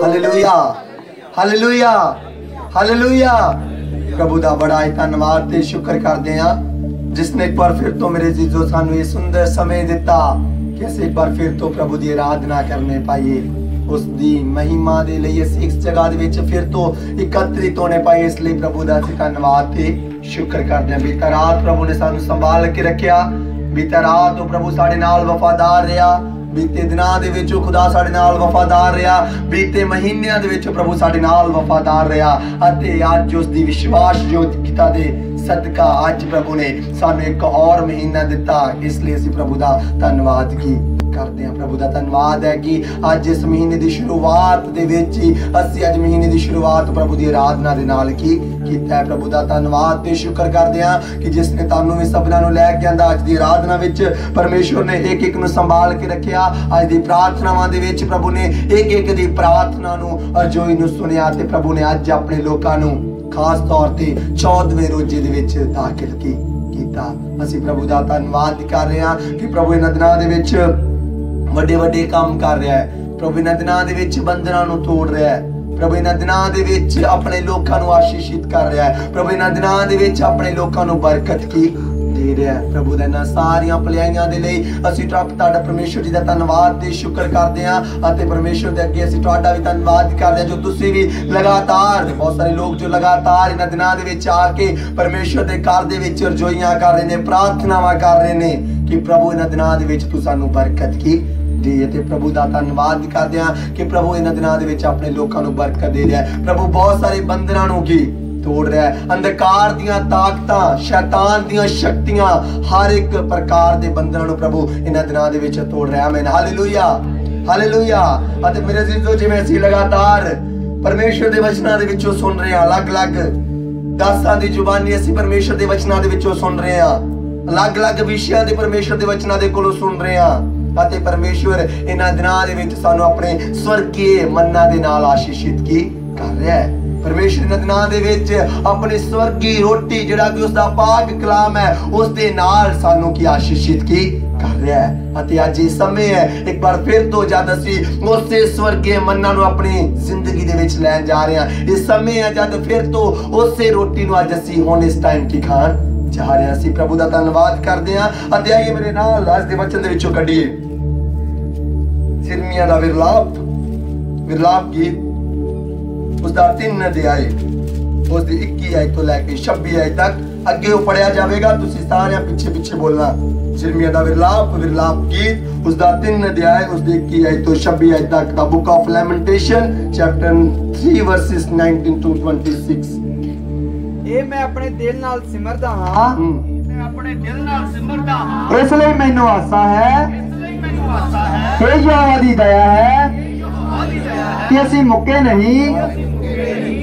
Hallelujah hallelujah hallelujah. प्रभु दा बड़ा ही धन्नवाद ते शुक्र करदे हां जिसने एक बार फिर तो मेरे जीजो सानू ये सुंदर समय दिता कि असीं एक बार फिर तो प्रभु दी आराधना करने पाइए, उस दी महिमा दे लई असीं इस जगह दे विच फिर तो एकत्रित होने पाए। इसलिए प्रभु दा असीं धन्नवाद ते शुक्र करदे हां। बीती रात प्रभु ने सानू संभाल के रखिया, बीती रात तो प्रभु साडे नाल वफादार रहा, बीते दिनां दे विच खुदा साडे नाल वफादार रहा, बीते महीनिਆਂ दे विच प्रभु साडे नाल वफादार रहा। अते अज उस दी विश्वासयोग्यता दे सदका अज प्रभु ने सानू एक और महीना दिता, इसलिए असीं प्रभु दा धन्नवाद की करते हैं। प्रभु दा धन्नवाद है कि अज इस महीने दी शुरुआत दे विच ही असीं अज महीने दी शुरुआत प्रभु दी आराधना दे नाल कीता है। प्रभु दा धन्नवाद ते शुक्र करदे हां कि जिसने तानू भी सबना नू लै के आंदा। अज दी आराधना विच परमेश्वर ने एक एक नू संभाल के रखिया। अज दी प्रार्थनावां दे विच प्रभु ने एक एक दी प्रार्थना नू अरजोई नू सुनिया ते प्रभु ने अज अपने लोकां नू खास तौर ते 14वें रोजे दे विच दाखिल कीता। असीं प्रभु दा धन्नवाद कर रहे हां कि प्रभु इन्हां दिनां दे विच वड्डे वड्डे काम कर रहा है। प्रभु इन्हां दिनां दे विच बंधनां नू तोड़ रहा है। प्रभु इन्हां दिनां दे विच अपने लोकां नू आशीषित कर रहा है। प्रभु इन्हां दिनां दे विच अपने लोकां नू बरकत की दे रहा है। प्रभु दे इन्हां सारियां भलाइयां दे लई असीं तुहाडा परमेश्वर जी दा धन्नवाद ते शुक्र करदे हां अते परमेश्वर दे अगे असीं तुहाडा भी धन्नवाद करदे हां जो तुसीं भी लगातार बहुत सारे लोग जो लगातार इन्हां दिनां दे विच आके परमेश्वर दे घर दे विच रजोइयां कर रहे ने, प्रार्थनावां कर रहे ने कि प्रभु इन्हां दिनां दे विच तू सानू बरकत की दे। प्रभु दा धन्नवाद करदे हां कि प्रभु इन्हां दिनां दे विच अपने लोकां नू बरकत दे रहा है। प्रभु बहुत सारे बंधनां नू की तोड़ रहा है। अंधकार दियां ताकतां, शैतान दियां शक्तियां, हर एक प्रकार दे बंधनां नू प्रभु इन्हां दिनां दे विच तोड़ रहा है। आमीन हालेलुया हालेलुया। अते मेरे जीजो जिवें असीं लगातार परमेश्वर दे वचनां दे विचों सुन रहे हां, अलग-अलग दासां दी जुबानी असीं परमेश्वर दे वचनां दे विचों सुन रहे हां, अलग-अलग विषयां दे परमेश्वर दे वचनां दे कोलों सुन रहे हां। अते परमेश्वर इन्हां दिनां दे विच सानू अपने स्वर्गीय मन्ना दे नाल आशीषित की कर रहा है। परमेश्वर इन्हां दिनां दे विच अपनी स्वर्गीय रोटी जिहड़ा कि उसदा पाक कलाम है उस दे नाल सानू की आशीषित की कर रहा है। अते अज इह समय है एक बार फिर तो जद असीं उसे स्वर्गीय मन्ना नू अपनी जिंदगी दे विच लैण जा रहे हां। इह समय है जद फिर तो उसे रोटी नू अज असीं हुण इस टाइम की खाण जा रहे हां। असीं प्रभु दा धन्नवाद करदे हां। अते आइए मेरे नाल अज दे वचन दे विचों कढीए यिर्मयाह दा विरलाप गीत उसदा 3 अध्याय उसदी 21 आयत तो लैके 26 आयत तक अगे पढ़िया जाएगा। तुसीं सारे पीछे पीछे बोलना। यिर्मयाह दा विरलाप गीत उसदा 3 अध्याय उसदी 21 आयत तो 26 आयत तक the book of Lamentations chapter 3 verses 19 to 26। ਇਹ ਮੈਂ ਆਪਣੇ ਦਿਲ ਨਾਲ ਸਿਮਰਦਾ ਹਾਂ, ਮੈਂ ਆਪਣੇ ਦਿਲ ਨਾਲ ਸਿਮਰਦਾ ਹਾਂ, ਇਸ ਲਈ ਮੈਨੂੰ ਆਸਾ ਹੈ, ਇਸ ਲਈ ਮੈਨੂੰ ਆਸਾ ਹੈ ਇਹ ਯਹੋਵਾ ਦੀ ਦਇਆ ਹੈ ਯਹੋਵਾ ਦੀ ਦਇਆ ਹੈ ਕਿ ਅਸੀਂ ਮੁੱਕੇ ਨਹੀਂ।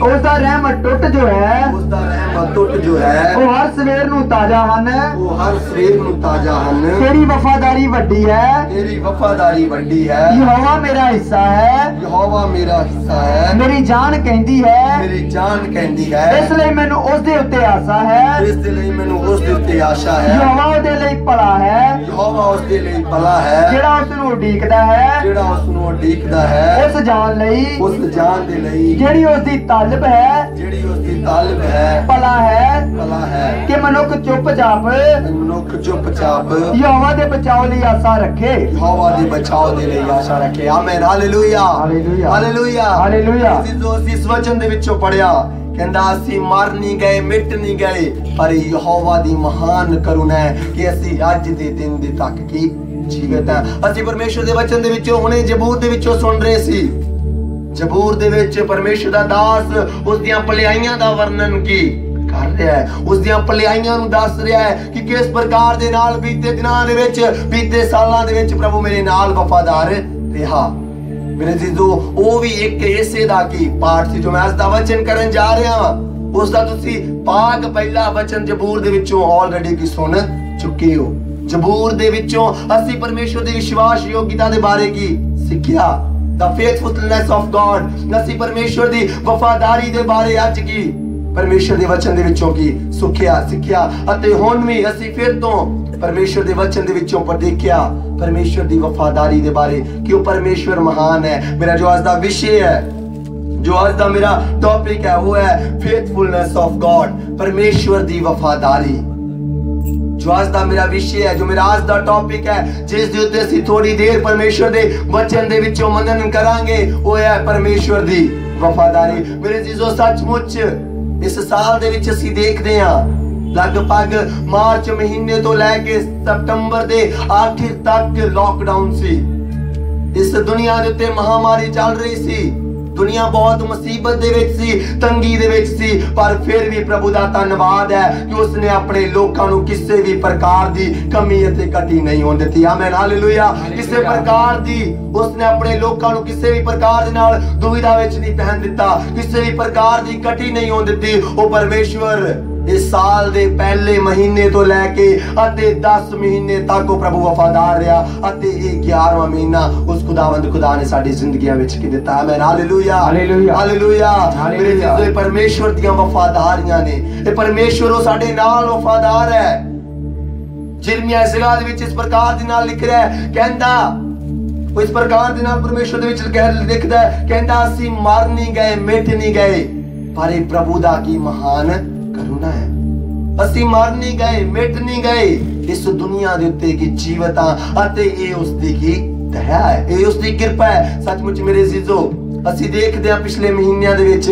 उसदा रहमत टुट जो है उसदा रहमत टुट जो है वो हर सवेर नू ताजा हन, वो हर सवेर नू ताजा हन। तेरी वफादारी वड्डी है, तेरी वफादारी वड्डी है। यहोवा मेरा हिस्सा है, यहोवा मेरा हिस्सा है। मेरी जान कहती है, मेरी जान कहती है इसलिए मैनू उस दे उत्ते आशा है, इस दे लई मैनू उस दे उत्ते आशा है। यहोवा उस दे लई भला है, यहोवा उस दे लई भला है जेड़ा उस नू उडीकदा है, जेड़ा उस नू उडीकदा है उस जान लई, उस जान दे लई जेड़ी उस दी तालब है, जेड़ी उस दी तालब है भला है भला है कि मनुख चुपचाप मनुख चुपचाप यहोवा दे बचाव लई आशा रखे, यहोवा दे बचाव दे लई आशा रखे। आमीन हालेलुया हालेलुया हालेलुया हालेलुया। जो इस वचन दे विचों पढ़िया कहंदा असीं मर नहीं गए मिट नहीं गए पर यहोवा दी महान करुणा है कि असीं अज दे दिन दे तक की जीवित है। असीं परमेश्वर दे वचन दे विचों हुणे जबूर दे विचों सुन रहे सी। जबूर दे विच परमेश्वर दा दास उस दियां भलाइयां दा वर्णन की कर रहा है, उस दियां भलाइयां नूं दस रहा है कि किस प्रकार दे नाल बीते दिनां दे विच बीते सालां दे विच प्रभु मेरे नाल वफादार रहा। मेरे जीजो वो भी एक ऐसे दा की पाठ सी जो मैं अज दा वचन करन जा रहा हां। उस दा तुसी पाक पहला वचन जबूर दे विचों ऑलरेडी की सुन चुके हो। जबूर दे विचों असीं परमेश्वर दी विश्वास योग्यता दे बारे की सिक्ख्या, द फेथफुलनेस ऑफ गॉड। असीं परमेश्वर दी वफादारी दे बारे अज की परमेश्वर दे वचन दे विचों की सिक्ख्या अते हुण भी असीं फिर तो परमेश्वर दे वचन दे विचों पर देखिया परमेश्वर दी वफादारी दे बारे कि वो परमेश्वर महान है। मेरा जो आज दा विषय है जो आज का मेरा टॉपिक है वो है फेथफुलनेस ऑफ गॉड, परमेश्वर दी वफादारी। जो आज का मेरा विषय है, जो मेरा आज का टॉपिक है, जिस दे उत्ते ਅਸੀਂ थोड़ी देर परमेश्वर दे वचन दे विचों मनन करांगे, वो है परमेश्वर दी वफादारी। मेरे जीजो सचमुच इस साल दे विच ਅਸੀਂ देखदे हां लगभग मार्च महीने तो लैके सितंबर दे आखिर तक लॉकडाउन सी। इस दुनिया दे उत्ते महामारी चल रही सी, दुनिया बहुत मुसीबत दे विच सी, तंगी दे विच सी, पर फिर भी प्रभु दा धन्नवाद है कि उसने अपने लोकां नूं किसी भी प्रकार दी कमी अते घटी नहीं होण दित्ती। आमीन हालेलुया। किसी प्रकार दी उसने अपने लोकां नूं किसी भी प्रकार दे नाल दुविधा विच नहीं पहन दित्ता, किसी भी प्रकार दी घटी नहीं होण दित्ती। ओ परमेश्वर इस साल दे पहले महीने तो लैके अते 10 महीने तक वो प्रभु वफादार रहा, अते ये 11वां महीना उस खुदावंद खुदा ने साडी जिंदगियां विच की दिता। आमीन हालेलुया हालेलुया हालेलुया। मेरे जीजो परमेश्वर दियां वफादारियां ने, ये परमेश्वर वो साडे नाल वफादार है। यिर्मयाह इस जगह दे विच इस प्रकार दे नाल लिख रहा है, कहंदा वो इस प्रकार दे नाल परमेश्वर दे विच लिखदा है, कहंदा असीं मर नहीं गए, मिट नहीं गए, पर ये प्रभु दा की महान करुणा है। ਅਸੀਂ मर नहीं गए, मिट नहीं गए, इस दुनिया दे उत्ते की जीवता अते ये उसदी की दया है, ये उसदी कृपा है। सचमुच मेरे जीजो ਅਸੀਂ देखदे हां पिछले महीनों दे विच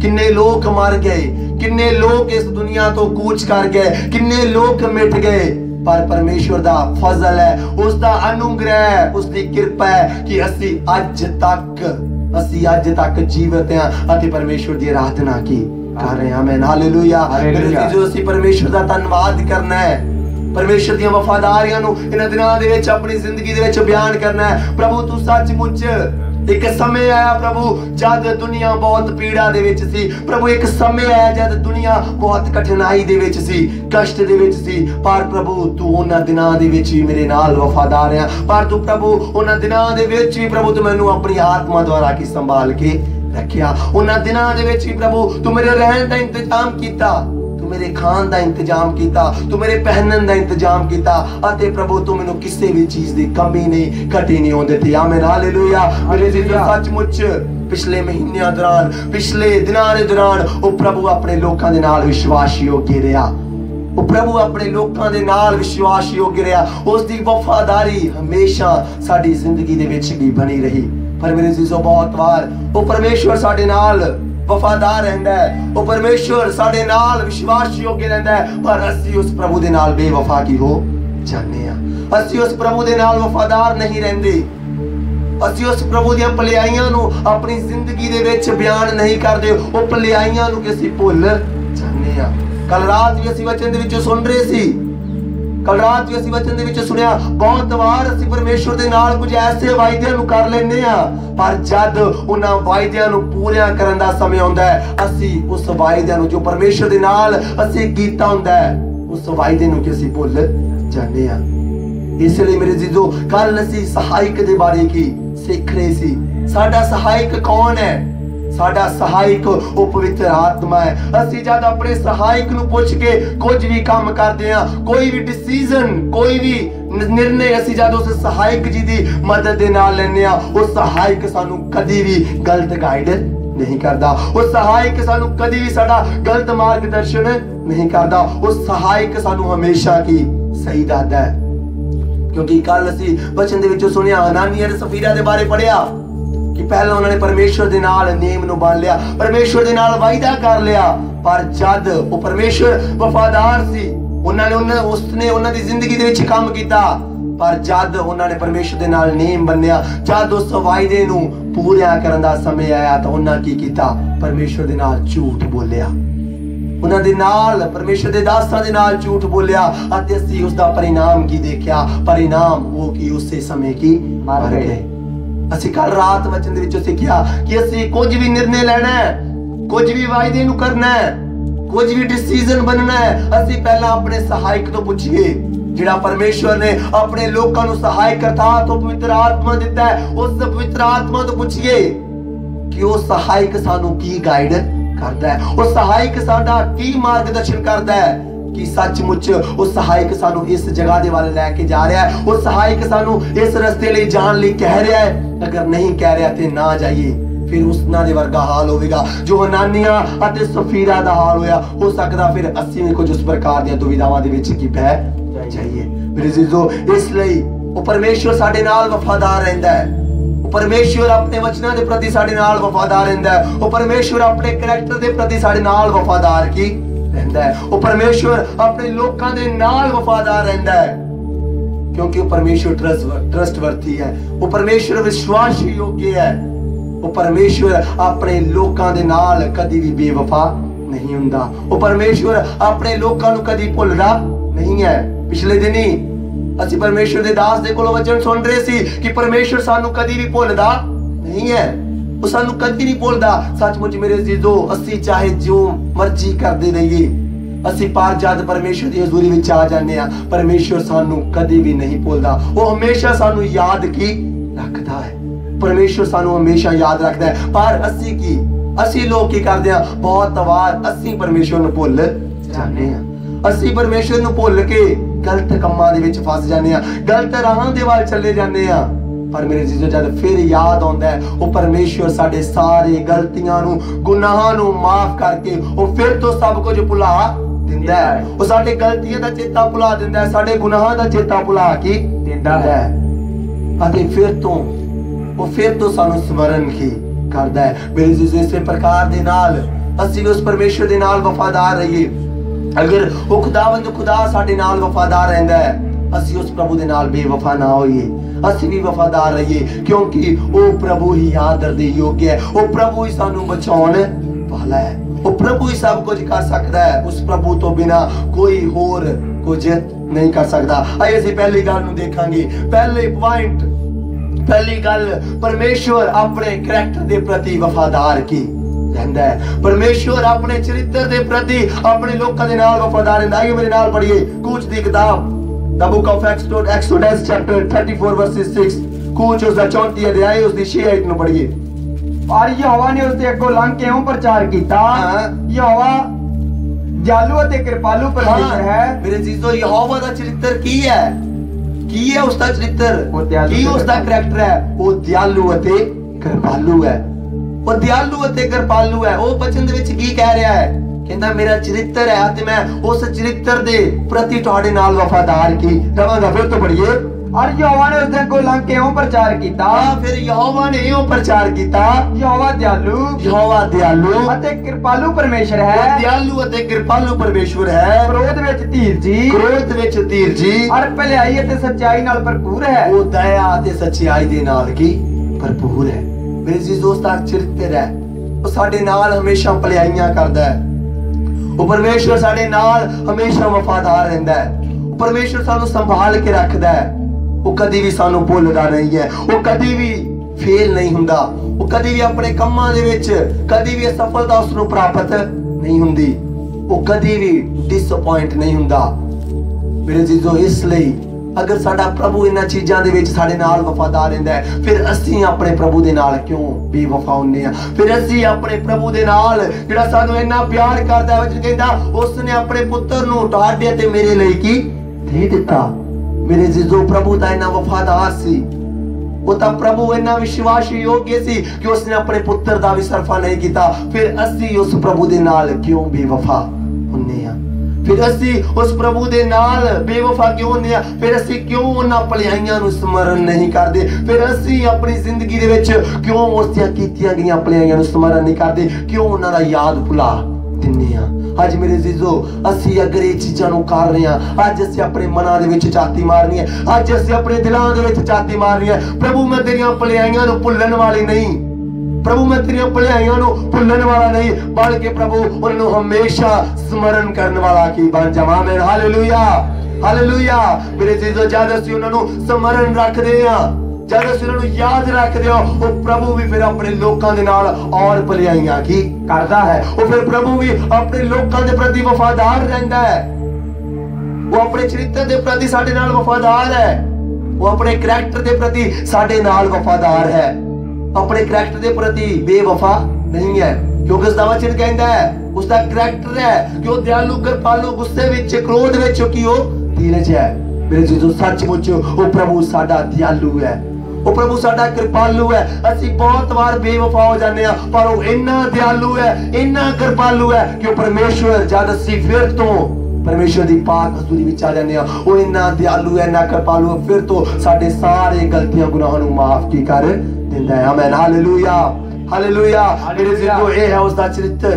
किन्ने लोग मर गए, किन्ने लोग इस दुनिया तो कूच कर गए, किन्ने लोग मिट गए, पर परमेश्वर दा फजल है, उसदा अनुग्रह है, उसदी कृपा है कि ਅਸੀਂ ਅੱਜ तक जीवित हैं अते परमेश्वर दी आराधना की कर रहे हैं। आमीन हालेलुया। मेरे जीजो ਅਸੀਂ परमेश्वर दा धन्नवाद करना है, परमेश्वर दी वफादारियां नु इन दिनां दे विच अपनी जिंदगी दे विच बयान करना है। प्रभु तू सचमुच एक समय आया प्रभु जद दुनिया बहुत पीड़ा दे विच सी, प्रभु एक समय आया जद दुनिया बहुत कठिनाई दे विच सी, कष्ट दे विच सी, पर प्रभु तू उन्हां दिनां दे विच भी मेरे नाल वफादार है। पर तू प्रभु उन्हां दिनां दे विच भी प्रभु तू मैनू अपनी आत्मा द्वारा की संभाल के रखिया। उन्हां दिनां दे विच भी प्रभु तू मेरे रहन दा इंतजाम कीता, तू मेरे खान दा इंतजाम कीता, तू मेरे पहनन दा इंतजाम कीता, अते प्रभु तू मैनू किसी भी चीज दी कमी नहीं घटी नहीं होंदी थी। आमीन हालेलुया। मेरे जीजो सचमुच पिछले महीनों दौरान, पिछले दिनां दे दौरान ओ प्रभु अपने लोकां दे नाल विश्वास योग्य रहा, ओ प्रभु अपने लोकां दे नाल विश्वास योग्य रहा, उसदी वफादारी हमेशा साडी जिंदगी दे विच भी बनी रही। पर मेरे जीजो बहुत बार ओ परमेश्वर साडे नाल वफादार रहंदा है, ओ परमेश्वर साडे नाल विश्वास योग्य रहंदा है, पर असी उस प्रभु दे नाल बेवफा की हो जाने हां। असी उस प्रभु दे नाल वफादार नहीं रहंदे, असी उस प्रभु दी भलाइयां नू अपनी जिंदगी दे विच बयान नहीं करदे, ओ भलाइयां नू कि असी भुल जाने हां। कल रात भी असी वचन दे विच सुन रहे सी, कल रात भी असी वचन दे विच सुनिया, बहुत बार असी परमेश्वर दे नाल कुछ ऐसे वायदे नू कर लेने आ, पर जद उन्हां वायदियां नू पूरा करन दा समय आउंदा है, असी उस वायदे नू जो परमेश्वर दे नाल असी कीता हुंदा है, उस वायदे नू कि असी भुल जाने आ। इसलिए मेरे जीजो कल असी सहायक दे बारे की सीख रहे सी। साडा सहायक कौन है? साडा सहायक ओ पवित्र आत्मा है। असी जद अपने सहायक नू पुछ के कुछ भी काम करदे हां, कोई भी डिसीजन, कोई भी निर्णय असी जद उस सहायक जी दी मदद दे नाल लेने आ, ओ सहायक सानू कदी भी गलत गाइड नहीं करदा, ओ सहायक सानू कदी भी साडा गलत मार्गदर्शन नहीं करदा, ओ सहायक सानू हमेशा की सही दसदा है। क्योंकि कल असी वचन दे विचों सुनिया, हनानिया ते सफीरा दे बारे पढ़िया कि पहले उन्होंने परमेश्वर दे नाल नेम नू बन लिया, परमेश्वर दे नाल वायदा कर लिया, पर जद वो परमेश्वर वफादार सी, उसने उन्हां दी जिंदगी दे विच काम कीता, पर जद उन्होंने परमेश्वर दे नाल नेम बन्निया, जद उस वायदे नू पूरा करन दा समय आया तो उन्हां की कीता? परमेश्वर दे नाल झूठ बोलिया, उन्हां दे नाल परमेश्वर दे दासां दे नाल झूठ बोलिया, अते असीं उस दा परिणाम की देखिया? परिणाम वो कि उसे समय की मर गए। ਅਸੀਂ कल रात वचन दे विचों सिੱਖਿਆ कि ਅਸੀਂ कुछ भी निर्णय लेना है, कुछ भी वायदे नू करना है, कुछ भी डिसीजन बनना है, ਅਸੀਂ पहला अपने सहायक तो पूछिए, जिहड़ा परमेश्वर ने अपने लोकां नू सहायक अर्थात तो पवित्र आत्मा दिता है, उस पवित्र आत्मा तो पूछिए कि वो सहायक सानू की गाइड करदा है, वो सहायक साडा की मार्गदर्शन करदा है, कि सचमुच वो सहायक सानू इस जगह दे वाले लेके जा रहा है, वो सहायक सानू इस रस्ते ले जान ले कह रहा है, अगर नहीं कह रहा तो ना जाइए, फिर उसना दे वर्गा हाल होगा जो हनानिया अते सफीरा दा हाल होया। हो सकदा फिर असीं भी कुछ उस प्रकार दी दुविधावां दे विच की पै जाइए। मेरे जीजो इसलिए वो परमेश्वर साडे नाल वफादार रहिंदा है। वो परमेश्वर अपने वचनां दे प्रति साडे नाल वफादार रहिंदा है। वो परमेश्वर अपने करैक्टर दे प्रति साडे नाल वफादार की रहिंदा है। वो परमेश्वर अपने लोकां दे नाल वफादार रहिंदा है, क्योंकि वो परमेश्वर ट्रस्टवर्थी है। वो परमेश्वर विश्वास योग्य है। वो परमेश्वर अपने लोकां दे नाल कदी भी बेवफा नहीं हुंदा। वो परमेश्वर अपने लोकां नूं कदी भुलदा नहीं है। पिछले दिनी ਅਸੀਂ परमेश्वर दे दास दे कोलों वचन सुन रहे सी कि परमेश्वर सानू कदी भी भुलदा नहीं है। वो सानू कदी नहीं भुलदा। सचमुच मेरे जीजो ਅਸੀਂ चाहे जो मर्जी करदे रहिए, ਅਸੀਂ पर जद परमेश्वर दी हजूरी विच आ जाने आ, परमेश्वर सानू कदी भी नहीं भुलदा। वो हमेशा सानू याद की रखदा है। परमेश्वर सानू हमेशा याद रखदा है। पर ਅਸੀਂ लोग की करदे आ, बहुत वार ਅਸੀਂ परमेश्वर नूं भुल जाने आ। ਅਸੀਂ परमेश्वर नूं भुल के गलत कम्मां दे विच फस जाने आ, गलत राहां दे वाल चले जाने आ। पर मेरे जीजो जद फिर याद आउंदा है, वो परमेश्वर साडे सारे गलतियां नूं गुनाहां नूं माफ करके वो फिर तो सब कुछ भुला दिंदा है। वो साडे गलतियां दा चेता भुला दिंदा है, साडे गुनाहां दा चेता भुला के दिंदा है। अते फिर तो सानू स्मरण की करदा है। मेरे जीजो इस प्रकार दे नाल ਅਸੀਂ भी उस परमेश्वर दे नाल वफादार रहिए। अगर वो खुदावंद खुदा साडे नाल वफादार रहिंदा है, ਅਸੀਂ उस प्रभु दे नाल बेवफा ना होइए। ਅਸੀਂ भी वफादार रहिए, क्योंकि वो प्रभु ही आदर दे योग्य है। वो प्रभु ही सानू बचाउण वाला है। वो प्रभु ही सब कुछ कर सकता है। उस प्रभु तो बिना कोई होर कुछ नहीं कर सकता। आइए ਅਸੀਂ पहली गल नूं देखांगे। पहले पॉइंट, पहली गल, परमेश्वर अपने करैक्टर दे प्रति वफादार की रहंदा है। परमेश्वर अपने चरित्र दे प्रति अपने लोकां दे नाल वफादार रहंदा है। मेरे नाल पढ़िए कूच दी किताब, the book of exodus chapter 34 versus 6। कूच उसदा 34 अध्याय उसदी 6 आयत नूं पढ़िए। और यहोवा ने उसदे अगों लंघ के इउं प्रचार कीता, यहोवा दयालु अते कृपालु परमेश्वर है। मेरे जीजो यहोवा दा चरित्र की है? की है उसदा चरित्र? की उसदा करैक्टर है? वो दयालु अते कृपालु है। वो दयालु अते कृपालु है। वो वचन दे विच की कह रहा है? कहंदा मेरा चरित्र है ते मैं उस चरित्र दे प्रति तुहाडे नाल वफादार की रवांगा। फिर तो पढ़िए। और यहोवा ने उसदे अगों लंघ के इउं प्रचार कीता, फिर यहोवा ने इउं प्रचार कीता, यहोवा दयालु अते कृपालु परमेश्वर है। दयालु अते कृपालु परमेश्वर है। क्रोध विच धीरजी और भलाई अते सच्चाई नाल भरपूर है। वो दया अते सच्चाई दे नाल की भरपूर है। मेरे जीजो उसदा चरित्र है। वो साडे नाल हमेशा भलाइयां करदा है। वो परमेश्वर साडे नाल हमेशा वफादार रहिंदा है। परमेश्वर सानू संभाल के रखदा है। वो कदी भी सानू भुलदा नहीं है। वो कदी भी फेल नहीं हुंदा। वो कदी भी अपने कम्मां दे विच कदी भी सफलता उसनू प्राप्त नहीं हुंदी। वो कदी भी डिसअपॉइंट नहीं हुंदा। मेरे जीजो इसलिए अगर साडा प्रभु इन्हां चीजां दे विच साडे नाल वफादार रहिंदा है, फिर असीं अपने प्रभु दे नाल क्यों बेवफा हुंदे आ? फिर असीं अपने प्रभु दे नाल जिहड़ा सानू इन्ना प्यार करदा है, वचन कहंदा उसने अपने पुत्र नूं तुहाडे ते मेरे ਲਈ की दे दिता। मेरे जीजो प्रभु दा इन्ना वफादार सी। वो तां प्रभु इन्ना विश्वास योग्य सी कि उसने अपने पुत्र दा भी सरफा नहीं कीता। फिर असीं उस प्रभु दे नाल क्यों बेवफा हुंदे आ? फिर असी उस प्रभु दे नाल बेवफा क्यों होंदे आ? फिर असी क्यों उन्हां भलाइयां नूं स्मरण नहीं करदे? फिर असी अपनी जिंदगी दे विच क्यों उसदियां कीतियां गईयां भलाइयां नूं स्मरण नहीं करदे? क्यों उन्हां दा याद भुला दिंदे आ? अज मेरे जीजो असी अगर ये चीजां नूं कर रहे हां, अज असी अपने मनां दे विच झाती मारनी है, अज असी अपने दिलां दे विच झाती मारनी है, प्रभु मैं तेरियां भलाइयां नूं भुल्लण वाली नहीं, प्रभु मैं तेरियां भलाइयां नूं भुल्लण वाला नहीं, बल्कि प्रभु उन्हां नूं हमेशा स्मरण करने वाला की बन जावां। आमीन, हालेलुया, हालेलुया। मेरे जीजो जद असीं उन्हां नूं स्मरण रखदे हां, जद असीं उन्हां नूं याद रखदे हां, वो प्रभु भी फिर अपने लोकां दे नाल और भलाइयां की करदा है। वो फिर प्रभु भी अपने लोकां दे प्रति वफादार रहिंदा है। वो अपने चरित्र दे प्रति साडे नाल वफादार है। वो अपने करैक्टर दे प्रति साडे नाल वफादार है। अपने करैक्टर दे प्रति बेवफा नहीं है, क्योंकि उसदा वचन कहंदा है, उसदा करैक्टर है कि वो दयालु कृपालु, गुस्से विच क्रोध विच की वो धीरज है। मेरे जीजो सचमुच वो प्रभु साडा दयालु है, ਉਹ ਪ੍ਰਭੂ ਸਾਡਾ ਕਿਰਪਾਲੂ ਹੈ। ਅਸੀਂ ਬਹੁਤ ਵਾਰ ਬੇਵਫਾ ਹੋ ਜਾਂਦੇ ਆ, ਪਰ ਉਹ ਇੰਨਾ ਦਿਆਲੂ ਹੈ, ਇੰਨਾ ਕਿਰਪਾਲੂ ਹੈ ਕਿ ਉਹ ਪਰਮੇਸ਼ਵਰ ਜਦ ਅਸੀਂ ਫਿਰ ਤੋਂ परमेश्वर की पाक हजूरी विच आ जाने वो इन्ना दयालु है, इन्ना कृपालु है, फिर तो साडे सारे गलतियां गुनाहां नूं माफ की कर दिंदा है। आमीन, हालेलुया, हालेलुया। मेरे जिंदो ये है उसका चरित्र।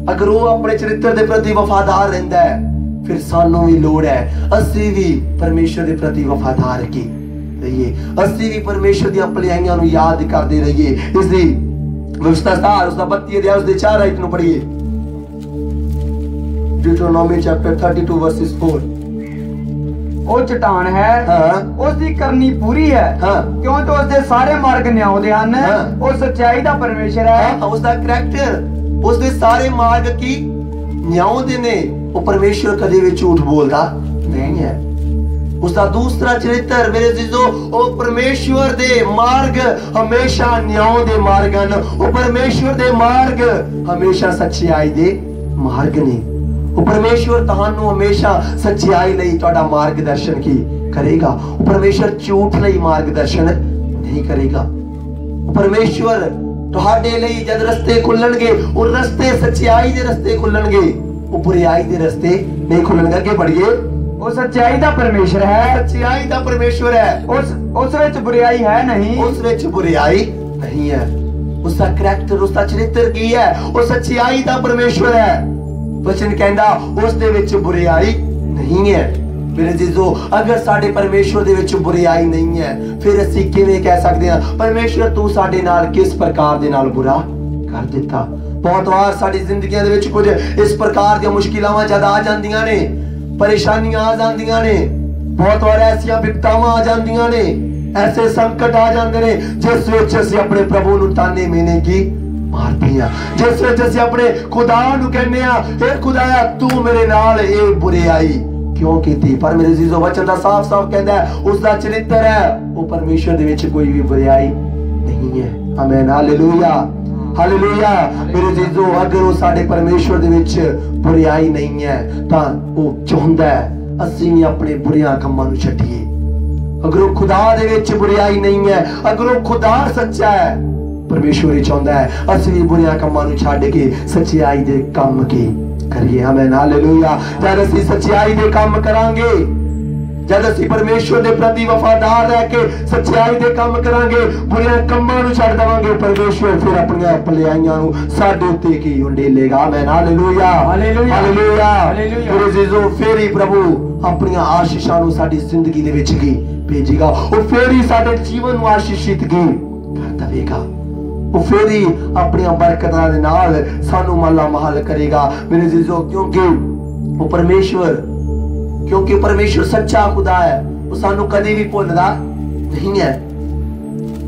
अगर वो अपने चरित्र के प्रति वफादार रहिंदा है, फिर सानू भी लोड़ है असीं भी परमेश्वर के प्रति वफादार की रहिए, असीं भी परमेश्वर दी भलाइयां नूं याद करदे रहिए। इसदी व्यवस्था सार उसका 32 अध्याय उसदे 4 आयत नूं पढ़िए। Deuteronomy chapter 32 verses 4। ਉਹ ਚਟਾਨ ਹੈ, ਉਸ ਦੀ ਕਰਨੀ ਪੂਰੀ ਹੈ, ਕਿਉਂ तो उसਦੇ ਸਾਰੇ ਮਾਰਗ ਨਿਆਉਂਦੇ ਹਨ। ਉਹ ਸੱਚਾਈ ਦਾ ਪਰਮੇਸ਼ਰ ਹੈ। ਉਸ ਦਾ ਕਰੈਕਟਰ ਉਸ ਦੇ ਸਾਰੇ ਮਾਰਗ ਕੀ ਨਿਆਉਂਦੇ ਨੇ। ਉਹ ਪਰਮੇਸ਼ਰ ਕਦੇ ਵੀ ਝੂਠ ਬੋਲਦਾ ਨਹੀਂ ਹੈ। ਉਸ ਦਾ ਦੂਸਰਾ ਚਰਿੱਤਰ ਮੇਰੇ ਜੀਜੋ ਉਹ ਪਰਮੇਸ਼ਰ ਦੇ ਮਾਰਗ ਹਮੇਸ਼ਾ ਨਿਆਉਂਦੇ ਮਾਰਗ ਹਨ। ਉਹ ਪਰਮੇਸ਼ਰ ਦੇ ਮਾਰਗ ਹਮੇਸ਼ਾ ਸੱਚਾਈ ਦੇ ਮਾਰਗ ਨੇ। ਉਹ ਪਰਮੇਸ਼ਵਰ ਤੁਹਾਨੂੰ ਹਮੇਸ਼ਾ ਸੱਚਾਈ ਲਈ ਤੁਹਾਡਾ ਮਾਰਗਦਰਸ਼ਨ ਕੀ ਕਰੇਗਾ। ਉਹ ਪਰਮੇਸ਼ਵਰ ਝੂਠ ਲਈ ਮਾਰਗਦਰਸ਼ਨ ਨਹੀਂ ਕਰੇਗਾ। ਉਹ ਪਰਮੇਸ਼ਵਰ ਤੁਹਾਡੇ ਲਈ ਜਦ ਰਸਤੇ ਖੁੱਲਣਗੇ, ਉਹ ਰਸਤੇ ਸੱਚਾਈ ਦੇ ਰਸਤੇ ਖੁੱਲਣਗੇ, ਉਹ ਬੁਰਾਈ ਦੇ ਰਸਤੇ ਨਹੀਂ ਖੁੱਲਣਗੇ। ਅੱਗੇ बढ़िए। ਉਹ ਸੱਚਾਈ ਦਾ ਪਰਮੇਸ਼ਰ ਹੈ, ਸੱਚਾਈ ਦਾ ਪਰਮੇਸ਼ਵਰ ਹੈ। ਉਸ ਵਿੱਚ ਬੁਰਾਈ ਹੈ ਨਹੀਂ, ਉਸ ਵਿੱਚ ਬੁਰਾਈ ਨਹੀਂ ਹੈ। ਉਸ ਦਾ ਕਰੈਕਟਰ ਉਸ ਦਾ ਚਰਿੱਤਰ ਕੀ ਹੈ? ਉਹ ਸੱਚਾਈ ਦਾ ਪਰਮੇਸ਼ਵਰ ਹੈ। वचन कहता उस दे विच बुराई नहीं है। मेरे जीजो अगर साडे परमेश्वर दे विच बुराई नहीं है, फिर असीं किवें कह सकदे हां परमेश्वर तू साडे नाल किस प्रकार दे नाल बुरा कर दिता। बहुत बार साडी जिंदगियां दे विच कुछ इस प्रकार दी मुश्किलां जद आ जांदियां ने, परेशानियां आ जांदियां ने, बहुत बार ऐसियां विपतावां आ जांदियां ने, ऐसे संकट आ जांदे ने जिस विच असीं अपने प्रभु नूं ताने मेने की मारते हैं, जिस विच असीं अपने खुदा नूं कहने आ हे खुदाया तू मेरे नाल ये बुराई क्यों कीती। पर मेरे जीजो वचन दा साफ साफ कहंदा है उसदा चरित्र है वो परमेश्वर दे विच कोई भी बुराई नहीं है। आमीन, हालेलुया, हालेलुया। मेरे जीजो अगर वो साडे परमेश्वर दे विच बुराई नहीं है तां वो चाहुंदा है असीं भी अपने बुरियां कम्मां नूं छड्डीए। अगर वो खुदा दे विच बुराई नहीं है, अगर वो खुदा सच्चा है, परमेश्वर ही चाहता है असली बुरियां कामां नूं छड्ड के सच्चाई दे काम की करिए। आमीन, हालेलुया। जद असीं सच्चाई दे काम करांगे, जद असीं परमेश्वर दे प्रति वफादार रह के सच्चाई दे काम करांगे, बुरियां कामां नूं छड्ड देवांगे, परमेश्वर फिर अपनी भलाइयां नूं साडे उत्ते की उंडेलेगा। आमीन, हालेलुया, हालेलुया, हालेलुया। मेरे जीजो फिर ही प्रभु अपनी आशीषां नूं साडी जिंदगी दे विच की भेजेगा। वो फिर ही साडे जीवन नूं आशीषित की कर देवेगा। वो फिर ही अपनी बरकतां दे नाल सानू माला महल करेगा। मेरे जीजो क्योंकि परमेश्वर सच्चा खुदा है, वो सानू कभी भी भुलदा नहीं है।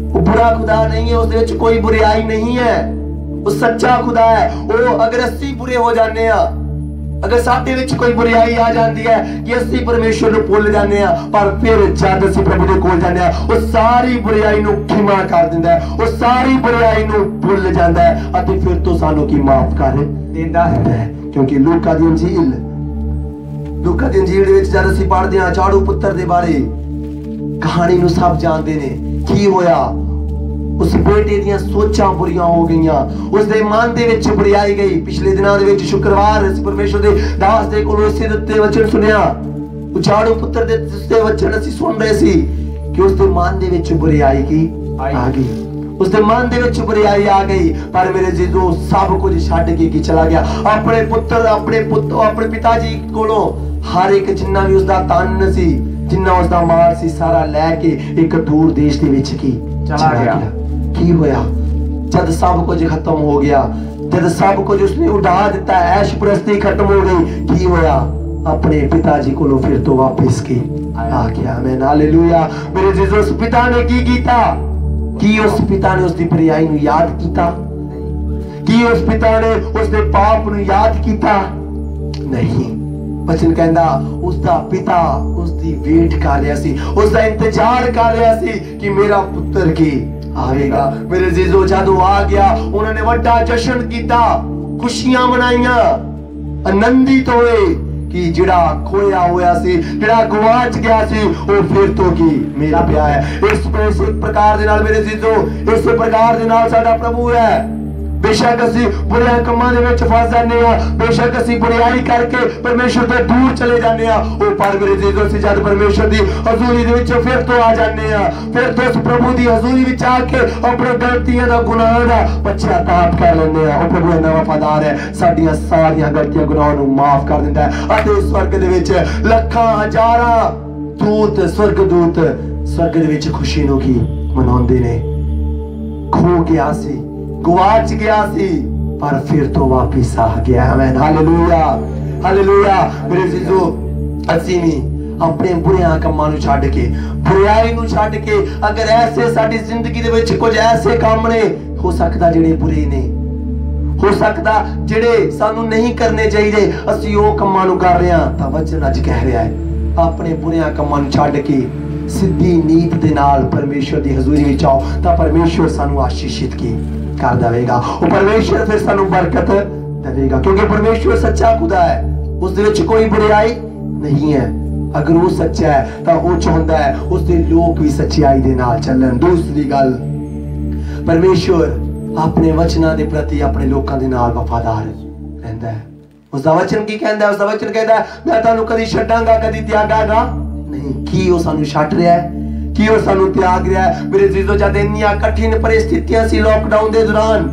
वो बुरा खुदा नहीं है, उसदे विच कोई बुराई नहीं है। वो सच्चा खुदा है। वो अगर असीं बुरे हो जाने आ, अगर साडे विच कोई बुराई आ जाती है कि असीं परमेश्वर नूं भुल जाने आ, पर फिर जद असीं प्रभु दे कोल जाने आ वो सारी बुराई नूं खिमा कर दिंदा है, वो सारी बुराई नूं भुल जांदा है अते फिर तो सानू की माफ कर दिंदा है। क्योंकि लूका दी अंजील दे विच जद असीं पढ़दे आ झाड़ू पुत्र दे बारे कहानी नूं सब जानदे ने की होया। उस बेटे दियां सोचां बुरियां हो गईयां, उसदे मन दे विच बुराई गई। पिछले दिनां दे विच शुक्रवार परमेश्वर दे दास दे कोलों इसे दित्ते वचन सुनिया, झाड़ू पुत्र दे दित्ते वचन असीं सुन रहे सी कि उसदे मन दे विच बुराई की आ गई, उसदे मन दे विच बुराई आ गई। पर मेरे जीजो सब कुछ छड्ड के चला गया अपने पुत्र अपने पिताजी कोलों हर एक जिन्ना भी उसदा तन सी, जिन्ना उसदा माल सी, सारा लैके एक दूर देश दे विच की चला गया। की होया जद सब कुछ खत्म हो गया, जद सब कुछ उसने उड़ा दिता, ऐश प्रस्ती खत्म हो गई, की होया अपने पिताजी को फिर तो वापस की आ गया। आमीन, हालेलुया। मेरे जीजो उस पिता ने की कीता कि उस पिता ने उसकी बुराई नूं याद कीता, कि उस पिता ने उसके पाप नूं याद कीता नहीं। वचन कहंदा उसका पिता उसकी वेट कर रहा सी, उसका इंतजार कर रहा सी कि मेरा पुत्र की आवेगा। मेरे जीजो जादू आ गया, उन्होंने बड़ा जश्न किया, खुशियां मनाइयां, आनंदित होए कि जिहड़ा खोया होया सी, जिहड़ा गवाच गया सी, वो फिर तो की मेरा पिया है। इस प्रकार दे नाल मेरे जीजो, इस प्रकार दे नाल साडा प्रभु है। बेशक असी बुरे कामां दे विच फस जाने आ, बेशक असी बुराई करके परमेश्वर तो दूर चले जाने आ, ओ पर मेरे जीजो असी जद परमेश्वर दी हजूरी दे विच फिर तो आ जाने आ, फिर तो उस प्रभु दी हजूरी विच आके अपनी गलतियां दा गुनाह दा पश्चाताप कर लेंदे आ। ओ प्रभु इन्ना वफादार है, साडियां सारियां गलतियां गुनाहां नूं माफ कर दिंदा है। अते स्वर्ग दे विच लखां हजारां दूत स्वर्गदूत स्वर्ग दे विच खुशी नूं की मनाउंदे ने। खो गया सी, गवाच गया सी, पर फिर तो वापिस आ गया। आमीन, हालेलुया, हालेलुया। मेरे जीजो असी भी अपने बुरे कामां नूं छड्ड के, बुराई नूं छड्ड के, अगर ऐसे साडी जिंदगी दे विच कुछ ऐसे काम ने, हो सकदा जिहड़े बुरे ने, हो सकदा जिहड़े सानू नहीं करने चाहिए, असी वो कामां नूं कर रहे हां, तां वचन अज कह रहा है अपने बुरे कामां नूं छड्ड के सिद्धी नीत दे नाल परमेश्वर दी हजूरी विच आओ, तां परमेश्वर सानू आशीषित की कर देगा। और परमेश्वर फिर सानू बरकत देगा, क्योंकि परमेश्वर सच्चा खुदा है, उस दे विच कोई बुराई नहीं है। अगर वो सच्चा है तो वो चाहता है उसके लोग भी सच्चाई दे नाल चलन। दूसरी गल, परमेश्वर अपने वचनां दे प्रति अपने लोकां दे नाल वफादार रहंदा है। उसदा वचन की कहंदा है? उसदा वचन कहता है मैं तुहानू कदी छड्डांगा कदी त्यागांगा नहीं। की वो सानू छड्ड रहा है, कि वो सानू त्याग रहा है? मेरे जीजो जद इन्नियां कठिन परिस्थितियां सी, लॉकडाउन दे दौरान,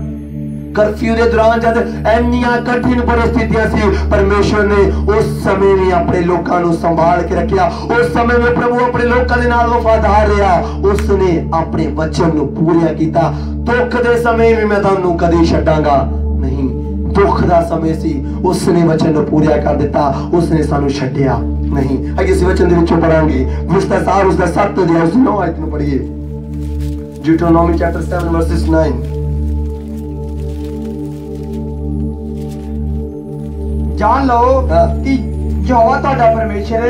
कर्फ्यू दे दौरान जद इन्नियां कठिन परिस्थितियां सी, परमेश्वर ने उस समय भी अपने लोकां नू संभाल के रखिया। उस समय में प्रभु अपने लोकां दे नाल वफादार रहा, उसने अपने वचन नू पूरा कीता। दुख दे समय में मैं तुहानू कदी छड्डांगा नहीं, दुख दा समय सी, उसने वचन नू पूरा कर दिता, उसने सानू छड्डिया नहीं। अगे इस वचन दे विचों पढ़ांगे उसका सार उसका 7 अध्याय उस 9 आयत नू पढ़िए। Deuteronomy chapter 7 verses 9। जान लो कि यहोवा तुहाडा परमेश्वर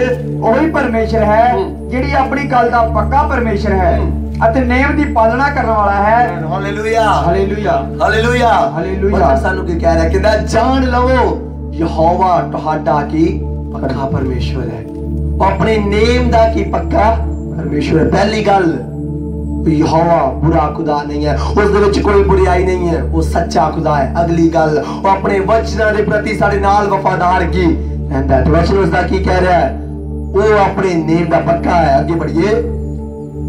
ओही परमेश्वर है जिहड़ी अपनी गल दा पक्का परमेश्वर है अते नेम दी पालना करने वाला है। Hallelujah, hallelujah, hallelujah, hallelujah. मतलब सानू की कह रहा है कि जान लवो यहोवा तुहाडा की पक्का परमेश्वर है, अपने नेम दा की पक्का परमेश्वर है। पहली गल, यहोवा बुरा खुदा नहीं है, उस दे विच कोई बुराई नहीं है, वो सच्चा खुदा है। अगली गल, वो अपने वचनां दे प्रति साडे नाल वफादार की रहंदा है। तो वचन उसदा की कह रहा है? वो अपने नेम दा पक्का है। आगे बढ़िए।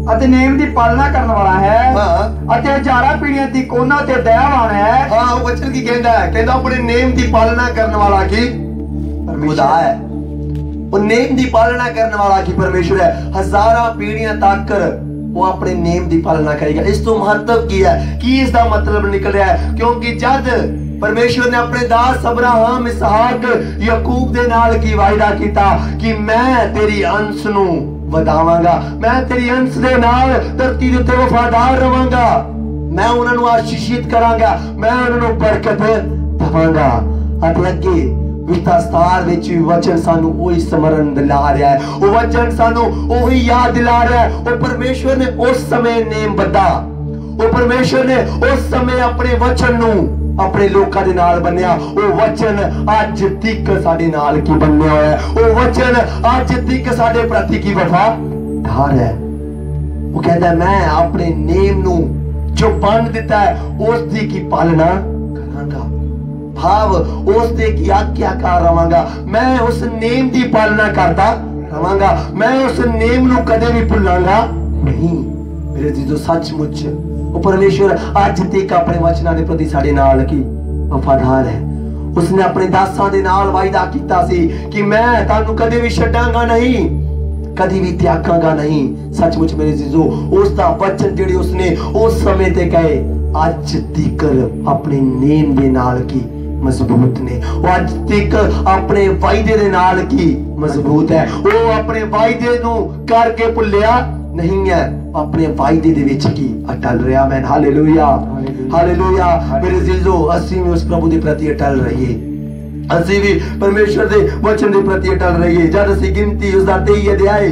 अते नेम दी पालना करने वाला है, अते हजारां पीढ़ियां तक उन्हां ते दयावान है। हां, वो वचन की कहंदा है, कहंदा अपने नेम दी पालना करने वाला की खुदा है। वो नेम दी पालना करने वाला की परमेश्वर है। हजारां पीढ़ियां तक वो अपने नेम दी पालना करेगा। इस तो महत्व की है कि इसका मतलब निकल रहा है, क्योंकि जद परमेश्वर ने अपने दास अब्राहम, इसहाक, याकूब दे नाल की वायदा कीता कि मैं तेरी अंश नू वधावांगा, मैं तेरी अंश दे नाल धरती दे उत्ते वफादार रहांगा, मैं उन्हां नू आशीषित करांगा, मैं उन्हां नू बरकत देवांगा। अते अगे विस्तार विच वचन सानू ओही स्मरण दिला रहा है, वो वचन सानू ओही याद दिला रहा है। वो परमेश्वर ने उस समय नेम बद्धा, वो परमेश्वर ने उस समय अपने वचन नू अपने लोकां दे नाल बन्निया। वो वचन अज तक साडे नाल की बन्निया होया है, वो वचन अज तक साडे प्रति की वफादार है। वो कहता है मैं अपने नेम नू जो बंध दिता है उसदी की पालना करांगा, भाव उसदे की आज्ञाकार रहांगा, मैं उस नेम दी पालना करता रहांगा, मैं उस नेम नू कदे भी भुलांगा नहीं। मेरे जीजो सचमुच वो परमेश्वर आज तक अपने वचनां दे प्रति साडे नाल की वफादार है। उसने अपने दासां दे नाल वायदा कीता सी कि मैं तानू कदे भी छड्डांगा नहीं, कदी भी त्यागांगा नहीं। सचमुच मेरे जीजो उसदा वचन जेहड़े उसने उस समय ते कहे आज तक अपने नेम दे नाल की मजबूत ने, वो आज तक अपने वायदे दे नाल की मजबूत है। वो अपने वायदे नू करके भुलिया नहीं है, अपने वायदे दे विच की अटल रहा। मैं हालेलुया, हालेलुया। मेरे जीजो असी भी उस प्रभु दे प्रति अटल रहिए, असी भी परमेश्वर दे वचन दे प्रति अटल रहिए। जद असी गिनती उसदा 23 अध्याय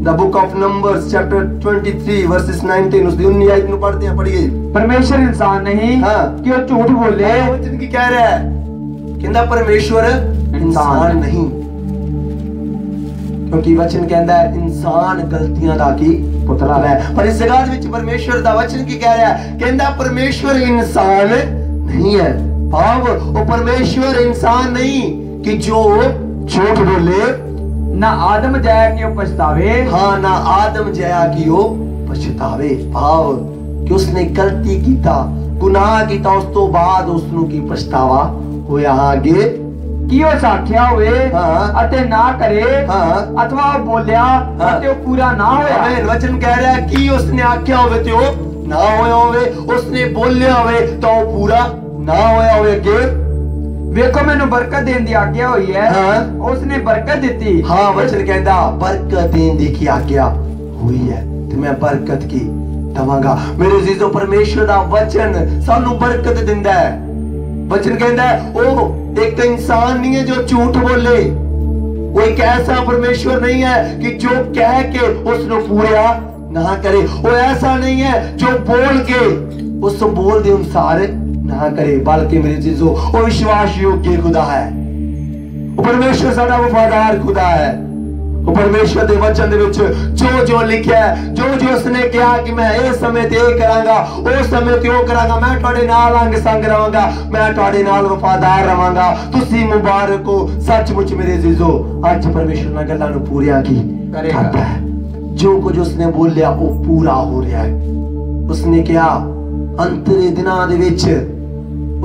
the book of numbers chapter 23 versus 19 उस 19 आयत ਨੂੰ पढ़ते हैं। पढ़िए। परमेश्वर इंसान नहीं कि वो झूठ बोले। वचन की कह रहा है, कहंदा परमेश्वर इंसान नहीं क्योंकि वचन कहता है इंसान गलतियां दा की पुतला है। पर इस जगह विच परमेश्वर दा वचन की कह रहा है, कहता परमेश्वर इंसान नहीं है। भाव वो परमेश्वर इंसान नहीं कि जो झूठ बोले, ना आदम जाया कि वो पछतावे। हाँ, ना आदम जाया कि वो पछतावे। भाव कि उसने गलती कीता, गुनाह कीता, उस तो बाद उसनू की पछतावा होया आगे कि ਉਹ ਸਾਖਿਆ ਹੋਵੇ ਅਤੇ ਨਾ ਕਰੇ अथवा ਉਹ ਬੋਲਿਆ ਅਤੇ ਉਹ ਪੂਰਾ ਨਾ ਹੋਇਆ। आमीन। वचन कह रहा है कि उसने आख्या होवे ते ओ ना होया होवे, उसने बोलिया होवे तो ओ पूरा ना होया होवे। अगे ਵੇਖੋ ਮੈਨੂੰ ਬਰਕਤ ਦੇਣ ਦੀ ਆਗਿਆ ਹੋਈ ਹੈ, ਉਸਨੇ ਬਰਕਤ ਦਿੱਤੀ। हाँ, वचन कहता बरकत देन दी की आज्ञा हुई है ते मैं बरकत की दवांगा। मेरे अजीजों, परमेश्वर दा वचन सानू बरकत दिंदा है। वचन कहता है ओ एक इंसान नहीं है जो झूठ बोले, वो एक ऐसा परमेश्वर नहीं है कि जो कह के उसको पूरा ना करे। वो ऐसा नहीं है जो बोल के उस बोल दे अनुसार ना करे, बल्कि मेरे चीजों वो विश्वास योग्य खुदा है। वो परमेश्वर साडा वफादार खुदा है। वो परमेश्वर दे वचन दे विच जो जो लिखा है, जो जो उसने कहा कि मैं इस समय ते ये करांगा, उस समय ते वो करांगा, मैं तुहाडे नाल अंग संग रहांगा, मैं तुहाडे नाल वफादार रहांगा, तुसी मुबारक हो। सचमुच मेरे अजीजों, आज परमेश्वर ने गल्लां नूं पूरियां की करता है। जो कुछ उसने बोलिया वो पूरा हो रहा है। उसने कहा अंतरे दिनां दे विच,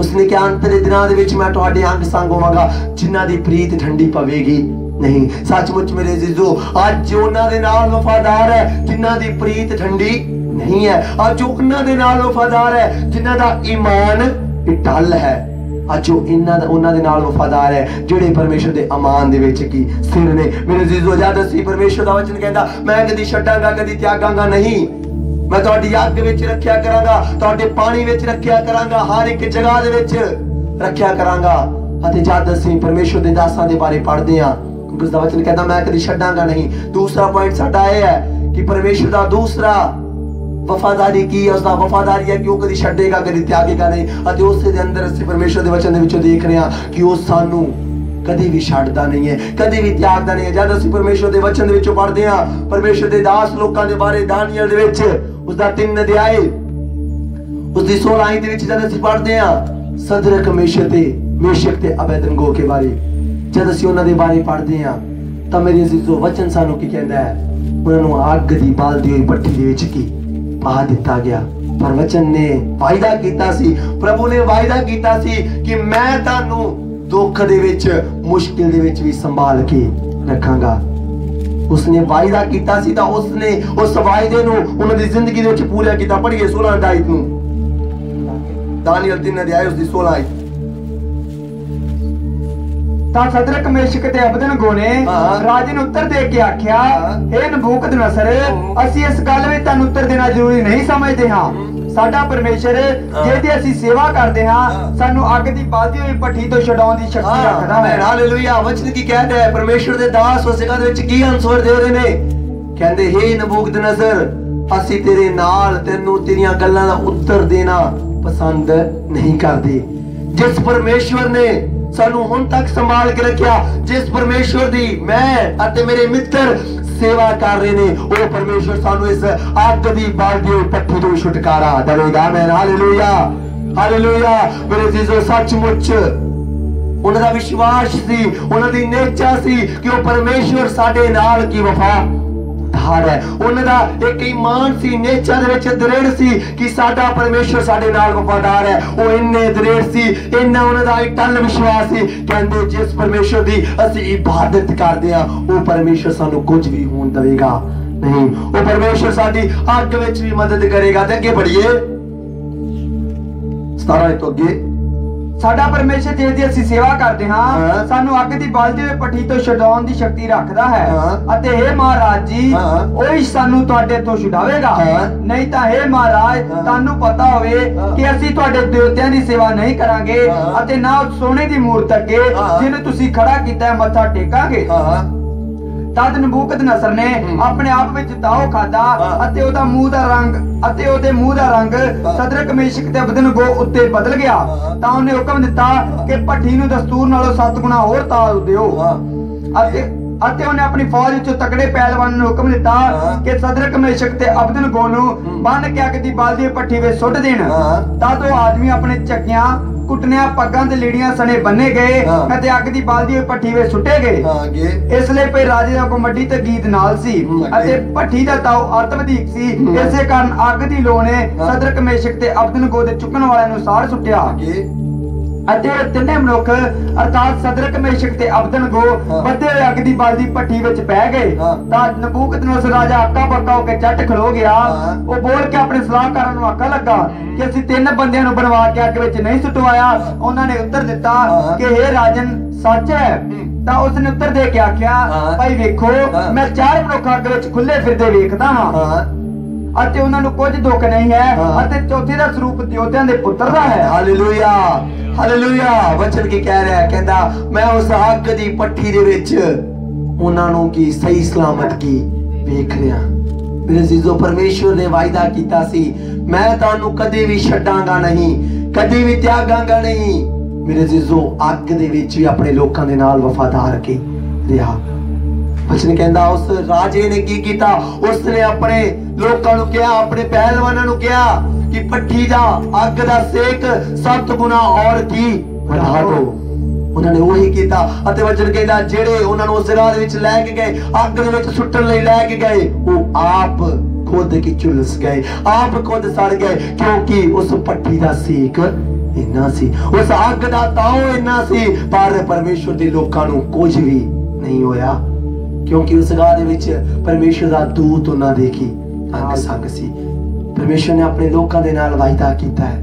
उसने कहा अंतरे दिनां दे विच मैं तुहाडे अंग संग होवांगा, जिन्हां दी प्रीत ठंडी पवेगी नहीं। सचमुच मेरे अजीजों, आज जो उन्हां दे नाल वफादार है जिन्हां दी प्रीत ठंडी नहीं है, आज जो उन्हां दे नाल वफादार है जिन्हां दा ईमान टल है, आज जो उन्हां दे नाल वफादार है जेड़े परमेश्वर दे अमान दे विच की सिर ने। मेरे अजीजों, जद असीं परमेश्वर दा वचन कहंदा मैं कदी छड्डांगा कदी त्यागांगा नहीं, मैं तुहाडी अग विच रखिया करांगा, तुहाडे पानी विच रखिया करांगा, हर एक जगह दे विच रखिया करांगा। अते जद असीं परमेश्वर दे दासां दे बारे पढ़दे हां, क्योंकि उसदा वचन कहता मैं कदी छड्डांगा नहीं। दूसरा पॉइंट साडा यह है कि परमेश्वर दा दूसरा वफादारी की है, उसदा वफादारी है कि वो कदी छड्डेगा कदी त्यागेगा नहीं। अते उस दे अंदर असीं परमेश्वर दे वचन दे विचों देख रहे हां कि वो सानू कदी भी छड्डदा नहीं है, कदी भी त्यागदा नहीं है। जद असीं परमेश्वर दे वचन दे विचों पढ़दे हां, परमेश्वर दे दास लोकां दे बारे दानियल दे विच उसदा 3 अध्याय उसदी 16 आयत दे विच जद असीं पढ़दे हां सदरक मेशक ते अबेदनगो के बारे, जद असीं उन्हां दे बारे पढ़दे हां तां मेरे अजीजों वचन सानू की कहंदा है, उन्हां नूं अग दी बालदी होई भट्ठी दे विच की पा दिता गया। पर वचन ने वायदा कीता सी, प्रभु ने वायदा कीता सी कि मैं तानू दुख दे विच मुश्किल दे विच भी संभाल के रखांगा। उसने वायदा कीता सी तां उसने उस वायदे नूं उन्हां दी जिंदगी दे विच पूरा कीता। पढ़िए 16 आयत नूं, दानियल 3 अध्याय उसदी 16 आयत। ਤਾਂ ਸਦਰਕ ਮੇਸ਼ਕ ਤੇ ਅਬਦਨਗੋ ਨੇ ਰਾਜੇ ਨੂੰ ਉੱਤਰ ਦੇ ਕੇ ਆਖਿਆ, हे ਨਬੂਕਦਨਸਰ, ਅਸੀਂ ਇਸ ਗੱਲ ਵਿੱਚ ਤੁਹਾਨੂੰ ਉੱਤਰ ਦੇਣਾ ਜ਼ਰੂਰੀ ਨਹੀਂ ਸਮਝਦੇ ਹਾਂ। ਸਾਡਾ ਪਰਮੇਸ਼ਰ ਜਿਹਦੀ ਅਸੀਂ ਸੇਵਾ ਕਰਦੇ ਹਾਂ ਸਾਨੂੰ ਅੱਗ ਦੀ ਬਾਲਦੀ ਹੋਈ ਭੱਠੀ ਤੋਂ ਛਡਾਉਣ ਦੀ ਸ਼ਕਤੀ ਰੱਖਦਾ ਹੈ। ਹਾਲੇਲੂਇਆ। ਵਚਨ ਕੀ ਕਹਿੰਦਾ ਹੈ, ਪਰਮੇਸ਼ਰ ਦੇ ਦਾਸ ਉਸ ਜਗ੍ਹਾ ਦੇ ਵਿੱਚ ਕੀ ਅਨਸਰ ਦੇ ਰਹੇ ਨੇ, ਕਹਿੰਦੇ हे ਨਬੂਕਦਨਸਰ, ਅਸੀਂ ਤੇਰੇ ਨਾਲ ਤੈਨੂੰ ਤੇਰੀਆਂ ਗੱਲਾਂ ਦਾ ਉੱਤਰ ਦੇਣਾ ਪਸੰਦ ਨਹੀਂ ਕਰਦੇ। ਜਿਸ ਪਰਮੇਸ਼ਵਰ ਨੇ ਸਾਨੂੰ ਹੁਣ ਤੱਕ ਸੰਭਾਲ ਕੇ ਰੱਖਿਆ, ਜਿਸ ਪਰਮੇਸ਼ਵਰ ਦੀ ਮੈਂ ਅਤੇ ਮੇਰੇ ਮਿੱਤਰ सेवा कर रहे ने, वो परमेश्वर सानू इस अग दी बालदी होई भट्ठी तो छुटकारा देवेगा। आमीन। Hallelujah, hallelujah. मेरे अजीजों, सचमुच उन्हां दा विश्वास सी, उन्हां दी नेचा सी कि वो परमेश्वर साडे नाल की वफादार है। उन्हां दा एक ईमान सी, नेचा दे विच दृढ़ सी कि साडा परमेश्वर साडे नाल वफादार है। वो इन्ने दृढ़ सी, इन्ना उन्हां दा अटल विश्वास सी, कहंदे जिस परमेश्वर दी असीं इबादत करदे हां वो परमेश्वर सानू कुछ भी होण देवेगा नहीं। वो परमेश्वर साडी अग विच भी मदद करेगा। ते अगे बढ़िए 17 तो अगे, ਸਾਡਾ ਪਰਮੇਸ਼ਰ ਜਿਹਦੀ ਅਸੀਂ ਸੇਵਾ ਕਰਦੇ ਹਾਂ ਸਾਨੂੰ ਅੱਗ ਦੀ ਬਲਦੀ ਹੋਈ ਭੱਠੀ ਤੋਂ ਛਡਾਉਣ ਦੀ ਸ਼ਕਤੀ ਰੱਖਦਾ ਹੈ ਅਤੇ हे ਮਹਾਰਾਜ ਜੀ, ਉਹੀ ਸਾਨੂੰ ਤੁਹਾਡੇ ਤੋਂ ਛੁਡਾਵੇਗਾ। ਨਹੀਂ ਤਾਂ हे ਮਹਾਰਾਜ, ਤੁਹਾਨੂੰ ਪਤਾ ਹੋਵੇ ਕਿ ਅਸੀਂ ਤੁਹਾਡੇ ਦੇਵਤਿਆਂ ਦੀ ਸੇਵਾ ਨਹੀਂ ਕਰਾਂਗੇ ਅਤੇ ਨਾ ਉਸ ਸੋਨੇ ਦੀ ਮੂਰਤ ਅੱਗੇ ਜਿਹਨੂੰ ਤੁਸੀਂ ਖੜਾ ਕੀਤਾ ਹੈ ਮੱਥਾ ਟੇਕਾਂਗੇ। ਤਦ ਨਬੂਕਦਨਸਰ ਨੇ ਆਪਣੇ ਆਪ ਵਿੱਚ ਦਾਉ ਖਾਦਾ ਅਤੇ ਉਹਦੇ ਮੂੰਹ ਦਾ ਰੰਗ ਸਦਰਕ ਮੇਸ਼ਕ ਤੇ ਅਬਦਨਗੋ ਉੱਤੇ ਬਦਲ ਗਿਆ। ਤਾਂ ਉਹਨੇ ਹੁਕਮ ਦਿੱਤਾ ਕਿ ਭੱਠੀ ਨੂੰ ਦਸਤੂਰ ਨਾਲੋਂ 7 ਗੁਣਾ ਹੋਰ ਤਾਲ ਦਿਓ ਅਤੇ ਅਤੇ ਉਹਨੇ ਆਪਣੀ ਫੌਜ ਵਿੱਚੋਂ ਤਕੜੇ ਪਹਿਲਵਾਨਾਂ ਨੂੰ ਹੁਕਮ ਦਿੱਤਾ ਕਿ ਸਦਰਕ ਮੇਸ਼ਕ ਤੇ ਅਬਦਨਗੋ ਨੂੰ ਬੰਨ ਕੇ ਅੱਗ ਦੀ ਬਲਦੀ ਭੱਠੀ ਵਿੱਚ ਸੁੱਟ ਦੇਣ। ਤਦ ਉਹ ਆਦਮੀ ਆਪਣੇ ਚੱਕਿਆਂ ਕੁੱਟਣਿਆਂ ਪੱਗਾਂ ਤੇ ਲੀੜੀਆਂ ਸਣੇ ਬੰਨੇ ਗਏ ਅਤੇ ਅੱਗ ਦੀ ਬਲਦੀ ਭੱਠੀ ਵਿੱਚ ਸੁੱਟੇ ਗਏ। ਇਸ ਲਈ ਭਈ ਰਾਜੇ ਦਾ ਕਮੱਡੀ ਤੇ ਗੀਤ ਨਾਲ ਸੀ ਅਤੇ ਭੱਠੀ ਦਾ ਤਾਉ ਅਤ ਵਧੇਕ ਸੀ। ਇਸੇ ਕਾਰਨ ਅੱਗ ਦੀ ਲੋ ਨੇ ਸਦਰਕ ਮੇਸ਼ਕ ਤੇ ਅਬਦਨਗੋ ਦੇ ਚੁੱਕਣ ਵਾਲਿਆਂ ਨੂੰ ਸਾੜ ਸੁੱਟਿਆ ਅਤੇ ਤਿੰਨੇ ਮਨੁੱਖ ਅਰਥਾਤ ਸਦਰਕ ਮੇਸ਼ਕ ਤੇ ਅਬਦਨਗੋ ਬੱਧੇ ਹੋਏ ਅੱਗ ਦੀ ਬਲਦੀ ਭੱਠੀ ਵਿੱਚ ਬਹਿ ਗਏ। ਤਾਂ ਨਬੂਕਦਨੇਸਰ ਰਾਜਾ ਆਕਾ ਬੱਕਾ ਹੋ ਕੇ ਝੱਟ ਖਲੋ ਗਿਆ। ਉਹ ਬੋਲ ਕੇ ਆਪਣੇ ਸਲਾਹਕਾਰਾਂ ਨੂੰ ਆਖਣ ਲੱਗਾ ਕਿ ਅਸੀਂ 3 ਬੰਦਿਆਂ ਨੂੰ ਬਣਵਾ ਕੇ ਅੱਗ ਵਿੱਚ ਨਹੀਂ ਸੁੱਟਵਾਇਆ। ਉਹਨਾਂ ਨੇ ਉੱਤਰ ਦਿੱਤਾ ਕਿ हे ਰਾਜਨ ਸੱਚ ਹੈ। ਤਾਂ ਉਸਨੇ ਉੱਤਰ ਦੇ ਕੇ ਆਖਿਆ ਭਾਈ ਵੇਖੋ ਮੈਂ 4 ਮਨੁੱਖ ਅੱਗ ਵਿੱਚ ਖੁੱਲੇ ਫਿਰਦੇ ਵੇਖਦਾ ਹਾਂ ਅਤੇ ਉਹਨਾਂ ਨੂੰ ਕੁਝ ਦੁੱਖ ਨਹੀਂ ਹੈ ਅਤੇ ਚੌਥੇ ਦਾ ਸਰੂਪ ਦਿਉਤਿਆਂ ਦੇ ਪੁੱਤਰ ਦਾ ਹੈ। Hallelujah hallelujah. ਵਚਨ ਕੀ ਕਹਿ ਰਿਹਾ, ਕਹਿੰਦਾ ਮੈਂ ਉਸ ਅੱਗ ਦੀ ਭੱਠੀ ਦੇ ਵਿੱਚ ਉਹਨਾਂ ਨੂੰ ਕੀ ਸਹੀ ਸਲਾਮਤ ਕੀ ਵੇਖ ਰਿਹਾ। ਮੇਰੇ ਅਜ਼ੀਜ਼ੋ ਪਰਮੇਸ਼ਵਰ ਨੇ ਵਾਅਦਾ ਕੀਤਾ ਸੀ ਮੈਂ ਤੁਹਾਨੂੰ ਕਦੇ ਵੀ ਛੱਡਾਂਗਾ ਨਹੀਂ, ਕਦੇ ਵੀ ਤਿਆਗਾਂਗਾ ਨਹੀਂ। ਮੇਰੇ ਅਜ਼ੀਜ਼ੋ ਅੱਗ ਦੇ ਵਿੱਚ ਵੀ ਆਪਣੇ ਲੋਕਾਂ ਦੇ ਨਾਲ ਵਫਾਦਾਰ ਕੇ ਰਿਹਾ। ਵਚਨ ਕਹਿੰਦਾ ਉਸ ਰਾਜੇ ਨੇ ਕੀ ਕੀਤਾ, ਉਸਨੇ ਆਪਣੇ ਲੋਕਾਂ ਨੂੰ ਕਿਹਾ, ਆਪਣੇ ਪਹਿਲਵਾਨਾਂ ਨੂੰ ਕਿਹਾ ਕਿ ਭੱਠੀ ਦਾ ਅੱਗ ਦਾ ਸੇਕ 7 ਗੁਣਾ ਔਰ ਕੀ ਵਧਾ ਦੋ। ਉਹਨਾਂ ਨੇ ਉਹੀ ਕੀਤਾ ਅਤੇ ਵਚਨ ਕਹਿੰਦਾ ਜਿਹੜੇ ਉਹਨਾਂ ਨੂੰ ਉਸ ਜਗ੍ਹਾ ਦੇ ਵਿੱਚ ਲੈ ਕੇ ਗਏ, ਅੱਗ ਦੇ ਵਿੱਚ ਸੁੱਟਣ ਲਈ ਲੈ ਕੇ ਗਏ, ਉਹ ਆਪ ਖੁਦ ਕੀ ਝੁਲਸ ਗਏ, ਆਪ ਖੁਦ ਸੜ ਗਏ ਕਿਉਂਕਿ ਉਸ ਭੱਠੀ ਦਾ ਸੇਕ ਇੰਨਾ ਸੀ, ਉਸ ਅੱਗ ਦਾ ਤਾਉ ਇੰਨਾ ਸੀ। ਪਰ ਪਰਮੇਸ਼ਵਰ ਦੇ ਲੋਕਾਂ ਨੂੰ ਕੁਝ ਵੀ ਨਹੀਂ ਹੋਇਆ ਕਿਉਂਕਿ ਉਸ ਜਗ੍ਹਾ ਦੇ ਵਿੱਚ ਪਰਮੇਸ਼ਵਰ ਦਾ ਦੂਤ ਉਹਨਾਂ ਦੇ ਕੀ ਅੰਗ ਸੰਗ ਸੀ। ਪਰਮੇਸ਼ਵਰ ਨੇ ਆਪਣੇ ਲੋਕਾਂ ਦੇ ਨਾਲ ਵਾਅਦਾ ਕੀਤਾ ਹੈ।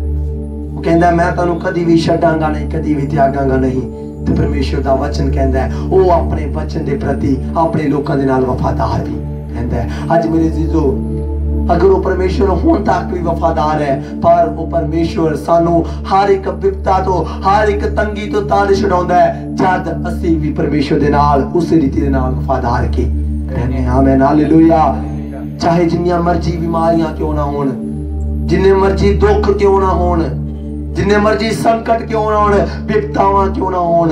ਉਹ ਕਹਿੰਦਾ ਮੈਂ ਤੁਹਾਨੂੰ ਕਦੀ ਵੀ ਛੱਡਾਂਗਾ ਨਹੀਂ, ਕਦੀ ਵੀ ਤਿਆਗਾਂਗਾ ਨਹੀਂ। ਤੇ ਪਰਮੇਸ਼ਵਰ ਦਾ ਵਚਨ ਕਹਿੰਦਾ ਹੈ ਉਹ ਆਪਣੇ ਵਚਨ ਦੇ ਪ੍ਰਤੀ ਆਪਣੇ ਲੋਕਾਂ ਦੇ ਨਾਲ ਵਫਾਦਾਰ ਵੀ ਰਹਿੰਦਾ ਹੈ। ਅੱਜ ਮੇਰੇ ਅਜ਼ੀਜ਼ੋ ਅਗਰ ਉਹ ਪਰਮੇਸ਼ਵਰ ਹੁਣ ਤੱਕ ਵੀ ਵਫਾਦਾਰ ਹੈ, ਪਰ ਉਹ ਪਰਮੇਸ਼ਵਰ ਸਾਨੂੰ ਹਰ ਇੱਕ ਵਿਪਤਾ ਤੋਂ, ਹਰ ਇੱਕ ਤੰਗੀ ਤੋਂ ਤਦ ਛਡਾਉਂਦਾ ਹੈ ਜਦ ਅਸੀਂ ਵੀ ਪਰਮੇਸ਼ਵਰ ਦੇ ਨਾਲ ਉਸੇ ਰੀਤੀ ਦੇ ਨਾਲ ਵਫਾਦਾਰ ਕੇ ਰਹਿੰਦੇ ਹਾਂ। ਆਮੀਨ ਹਾਲੇਲੂਇਆ। ਚਾਹੇ ਜਿੰਨੀਆਂ ਮਰਜ਼ੀ ਬਿਮਾਰੀਆਂ ਕਿਉਂ ਨਾ ਹੋਣ, ਜਿੰਨੇ ਮਰਜ਼ੀ ਦੁੱਖ ਕਿਉਂ ਨਾ ਹੋਣ, ਜਿੰਨੇ ਮਰਜ਼ੀ ਸੰਕਟ ਕਿਉਂ ਨਾ ਹੋਣ, ਵਿਪਤਾਵਾਂ ਕਿਉਂ ਨਾ ਹੋਣ,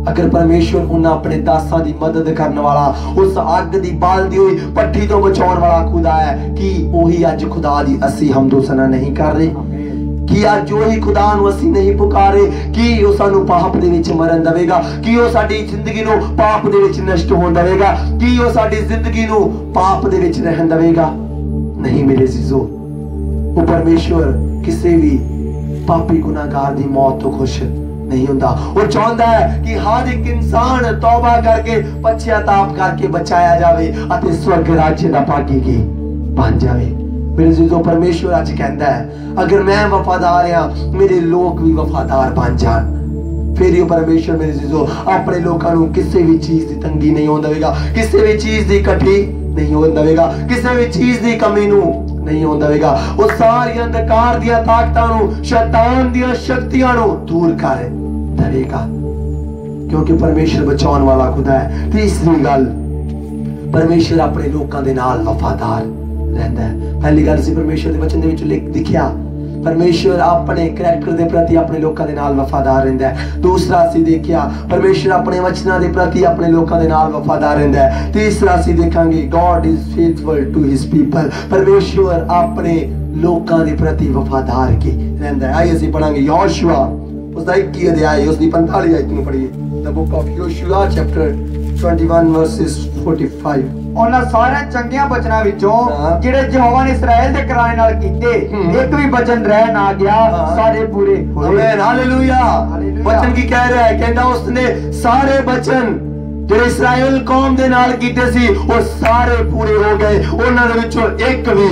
अगर परमेश्वर उन्हें अपने दासां दी मदद करने वाला, उस अग दी बालदी हुई भट्ठी तो बचाने वाला खुदा है कि वही अज खुदा दी असी हमदोसना नहीं कर रहे कि अज वही खुदा नूं असी नहीं पुकारे कि वो सानू पाप दे विच मरन देवेगा, कि वो साडी जिंदगी नूं पाप दे विच नष्ट होण देवेगा, कि वो साडी जिंदगी नूं पाप दे विच रहन देवेगा। नहीं मेरे अजीजों, वो परमेश्वर किसी भी पापी गुनाहगार दी मौत तो खुश नहीं होता। वो चाहता है कि हर एक इंसान तौबा करके पश्चाताप करके बचाया जावे अते स्वर्ग राज्य दा भागी की बन जावे। मेरे अजीजों, परमेश्वर आज कहता है अगर मैं वफादार हां, मेरे लोग भी वफादार बन जान, फिर ये परमेश्वर मेरे अजीजों अपने लोगों को किसी भी चीज की तंगी नहीं होने देगा, किसी भी चीज की कठी नहीं होने देगा, किसी भी चीज की कमी नूं नहीं होने देगा। वो सारी अंधकार दी ताकतां नूं, शैतान दी शक्तियां नूं दूर कर देगा, क्योंकि परमेश्वर बचाने वाला खुदा है। तीसरी गल, परमेश्वर अपने लोगों के नाल वफादार रहता है। पहली गल सी परमेश्वर के वचन दे विच लिखिया परमेश्वर अपने करैक्टर के प्रति अपने लोगों के नाल वफादार रहता है। दूसरा सी देखिया परमेश्वर अपने वचनों के प्रति अपने लोगों के नाल वफादार रहता है। तीसरा सी देखांगे God is faithful to his people, परमेश्वर अपने लोगों के प्रति वफादार की रहता है। आइए असीं पढ़ांगे योशुआ उसका 21 अध्याय उसकी 45 आयत नूं पढ़िए। The book of Joshua chapter 21 verses 45। ਉਹਨਾਂ ਸਾਰੇ ਚੰਗੀਆਂ ਬਚਨਾਂ ਵਿੱਚੋਂ ਜਿਹੜੇ ਯਹੋਵਾ ਨੇ ਇਸਰਾਇਲ ਦੇ ਘਰਾਣੇ ਨਾਲ ਕੀਤੇ, ਇੱਕ ਵੀ ਬਚਨ ਰਹਿ ਨਾ ਗਿਆ, ਸਾਰੇ ਪੂਰੇ ਹੋਏ। ਆਮੀਨ ਹਾਲੇਲੂਇਆ। ਬਚਨ ਕੀ ਕਹਿ ਰਿਹਾ ਹੈ? ਕਹਿੰਦਾ ਉਸਨੇ ਸਾਰੇ ਬਚਨ ਜਿਹੜੇ ਇਸਰਾਇਲ ਕੌਮ ਦੇ ਨਾਲ ਕੀਤੇ ਸੀ ਉਹ ਸਾਰੇ ਪੂਰੇ ਹੋ ਗਏ, ਉਹਨਾਂ ਦੇ ਵਿੱਚੋਂ ਇੱਕ ਵੀ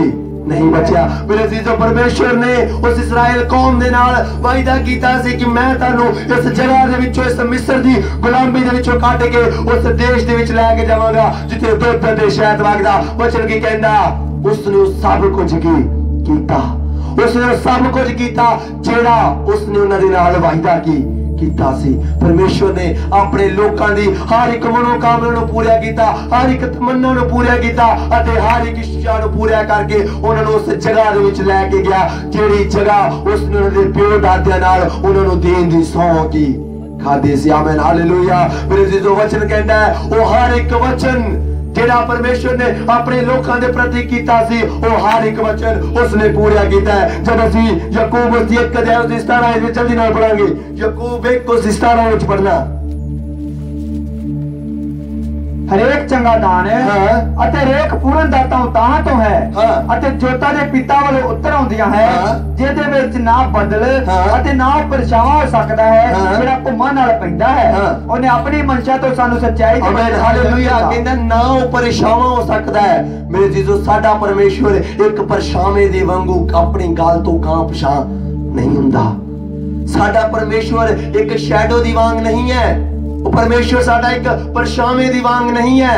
नहीं बचा। मेरे अजीजों, परमेश्वर ने उस इस्राएल कौम दे नाल वायदा कीता सी कि मैं तानू इस जगह दे विचों, इस मिस्र दी गुलामी दे विचों काट के उस देश दे विच लेके जावांगा जिथे दुध ते शहद वगदा। वचन की कहंदा उसने सब कुछ कीता, उसने सब कुछ कीता जेड़ा उसने उन्हां दे नाल वायदा कीता सी। परमेश्वर ने अपने लोगों की हर एक मनोकामना नूं पूरा कीता, हर एक तमन्ना नूं पूरा कीता अते हर एक इच्छा नूं पूरा करके उन्हां नूं उस जगह दे विच ले के गया जिहड़ी जगह उसने उन्हां दे प्यो दादियां नाल उन्हां नूं देण दी सौं खादे सी। आमीन हालेलुया। मेरे जीजो वचन कहता है वो हर एक वचन जेड़ा परमेश्वर ने अपने लोगों के प्रति कीता सी वो हर एक वचन उसने पूरा कीता है। जब असी याकूब 1:17 जल्दी नाल पढ़ांगे। याकूब 1:17 पढ़ना। हरेक चंगा दान हाँ। अते हरेक पूर्ण दाता तां तो है हाँ। अते जोता दे पिता वालों उत्तर आउंदियां है हाँ। जेदे विच ना बदल हाँ। अते ना परछावा हो सकदा है हाँ। जेड़ा भुम्मा नाल पैंदा है। हाँ। ओने अपनी मनशा तो सानू सच्चाई ते आमीन हालेलुया। कहंदा ना वो परछावा हो सकदा है। मेरे जीजो साडा परमेश्वर एक परछावे दे वांगू अपनी गल तो कां पछां नहीं हुंदा। साडा परमेश्वर एक शैडो दी वांग नहीं है। वो परमेश्वर साडा एक परछावे दी वांग नहीं है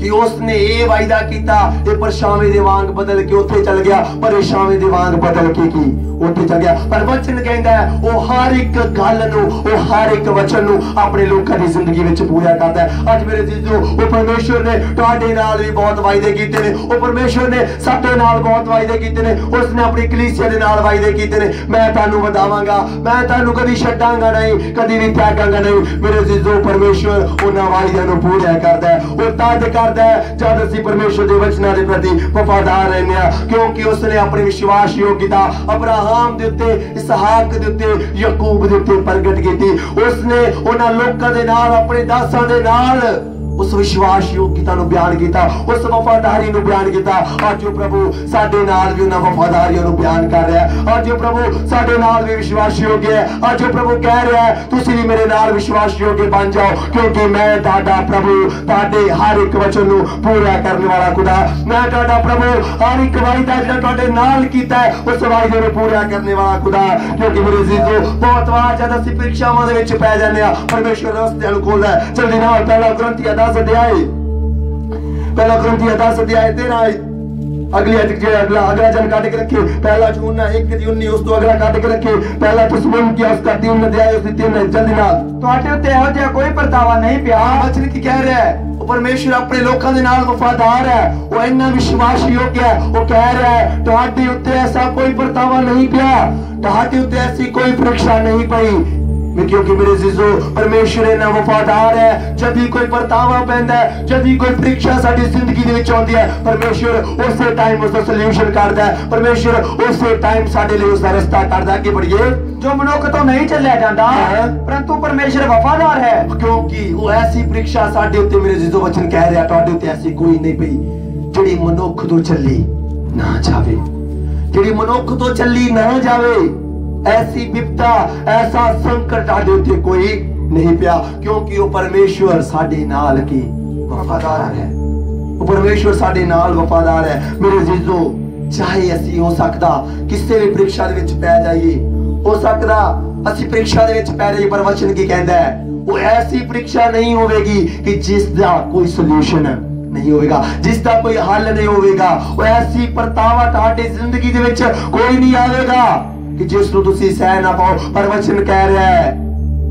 कि उसने ये वायदा किया ये परछावे दे वांग बदल के उथे चल गया, परछावे दे वांग बदल के की उथे चल गया। पर वचन कहता है वो हर एक गल नूं वो हर एक वचन नूं अपने लोकां दी जिंदगी विच पूरा करता है। अज मेरे जीजो वो परमेश्वर ने तुहाडे नाल भी बहुत वायदे कीते ने। वो परमेश्वर ने साडे नाल बहुत वायदे कीते ने। उसने अपनी कलीसिया दे नाल वायदे कीते ने। मैं तुहानूं वधावांगा, मैं तुहानूं कदी छड्डांगा नहीं, कदी भी त्यागांगा नहीं। मेरे जीजो परमेश्वर उन्हां वायदियां नूं पूरा करदा है। वो तद करदा है जद असीं परमेश्वर दे वचनां दे प्रति वफादार रहने आ, क्योंकि उसने अपनी विश्वास योग्यता अब्राहम दे उत्ते, इसहाक दे उत्ते, याकूब दे उत्ते प्रगट कीती। उसने उन्हां लोकां दे नाल अपने दासां दे नाल उस विश्वास योग्यता नूं बयान किया, उस वफादारी नूं बयान किया। अज जो प्रभु साडे नाल भी उन्हां वफादारियों नूं बयान कर रहा है। अज जो प्रभु साडे नाल भी विश्वास योग्य है। अज जो प्रभु कह रहा है तुसीं भी मेरे नाल विश्वास योग्य बन जाओ, क्योंकि मैं तुहाडा प्रभु तुहाडे हर एक वचन नूं पूरा करने वाला खुदा। मैं तुहाडा प्रभु हर एक वायदा जिहड़ा तुहाडे नाल कीता है उस वायदे नूं पूरा करने वाला खुदा। क्योंकि मेरे जीजो बहुत वार जद असीं परीक्षावां दे विच पै जांदे आ परमेश्वर रस्ते नूं खोलदा है। जल्दी नाल पहला कुरिन्थियां 10 अध्याय, पहला कुरिन्थियां 10 अध्याय 13 अगली अगला जन काट के रखे। पहला यूहन्ना 1:19 उस तो अगला काट के रखे। पहला थिस्सलुनीकियों उसका 3 अध्याय उसकी 3 जल्दी नाल। तुहाडे उत्ते इहो जिहा कोई परतावा नहीं पिया। वचन की कह रहा है वो परमेश्वर अपने लोगों के नाल वफादार है। वो इन्ना विश्वास योग्य है। वो कह रहा है तुहाडे उत्ते ऐसा कोई परतावा नहीं पिया, तुहाडे उत्ते ऐसी कोई परीक्षा नहीं पई। क्योंकि मेरे जीजो परमेश्वर इन्ना वफादार है। जब भी कोई परतावा पैंदा है, जब भी कोई परीक्षा साडी जिंदगी दे विच आउंदी है, परमेश्वर उसे टाइम उसका सॉल्यूशन करदा है। परमेश्वर उसे टाइम साडे लिए उसका रास्ता करदा। आगे बढ़िए। जो मनुख तो नहीं चलिया जाता परंतु परमेश्वर वफादार है, क्योंकि वो ऐसी परीक्षा साडे उत्ते मेरे जीजो वचन कह रहा तुहाडे उत्ते ऐसी कोई नहीं पई जिहड़ी मनुख तो चली ना जावे, जिहड़ी मनुख तो चली ना जावे। ऐसी विपदा ऐसा संकट आदे उत्ते कोई नहीं पिया, क्योंकि वो परमेश्वर साडे नाल की वफादार है। वो परमेश्वर साडे नाल वफादार है। मेरे जीजो चाहे असी हो सकदा किसी भी परीक्षा दे विच पै जाइए, हो सकदा असी परीक्षा दे विच पै जाइए, पर वचन की कहंदा है वो ऐसी परीक्षा नहीं होवेगी कि जिसदा कोई सॉल्यूशन नहीं होगा, जिसका कोई हल नहीं होगा। वो ऐसी परतावा तुहाडी जिंदगी दे विच कोई नहीं आवेगा कि जिसनूं तुसीं सह ना पाओ। पर वचन कह रहा है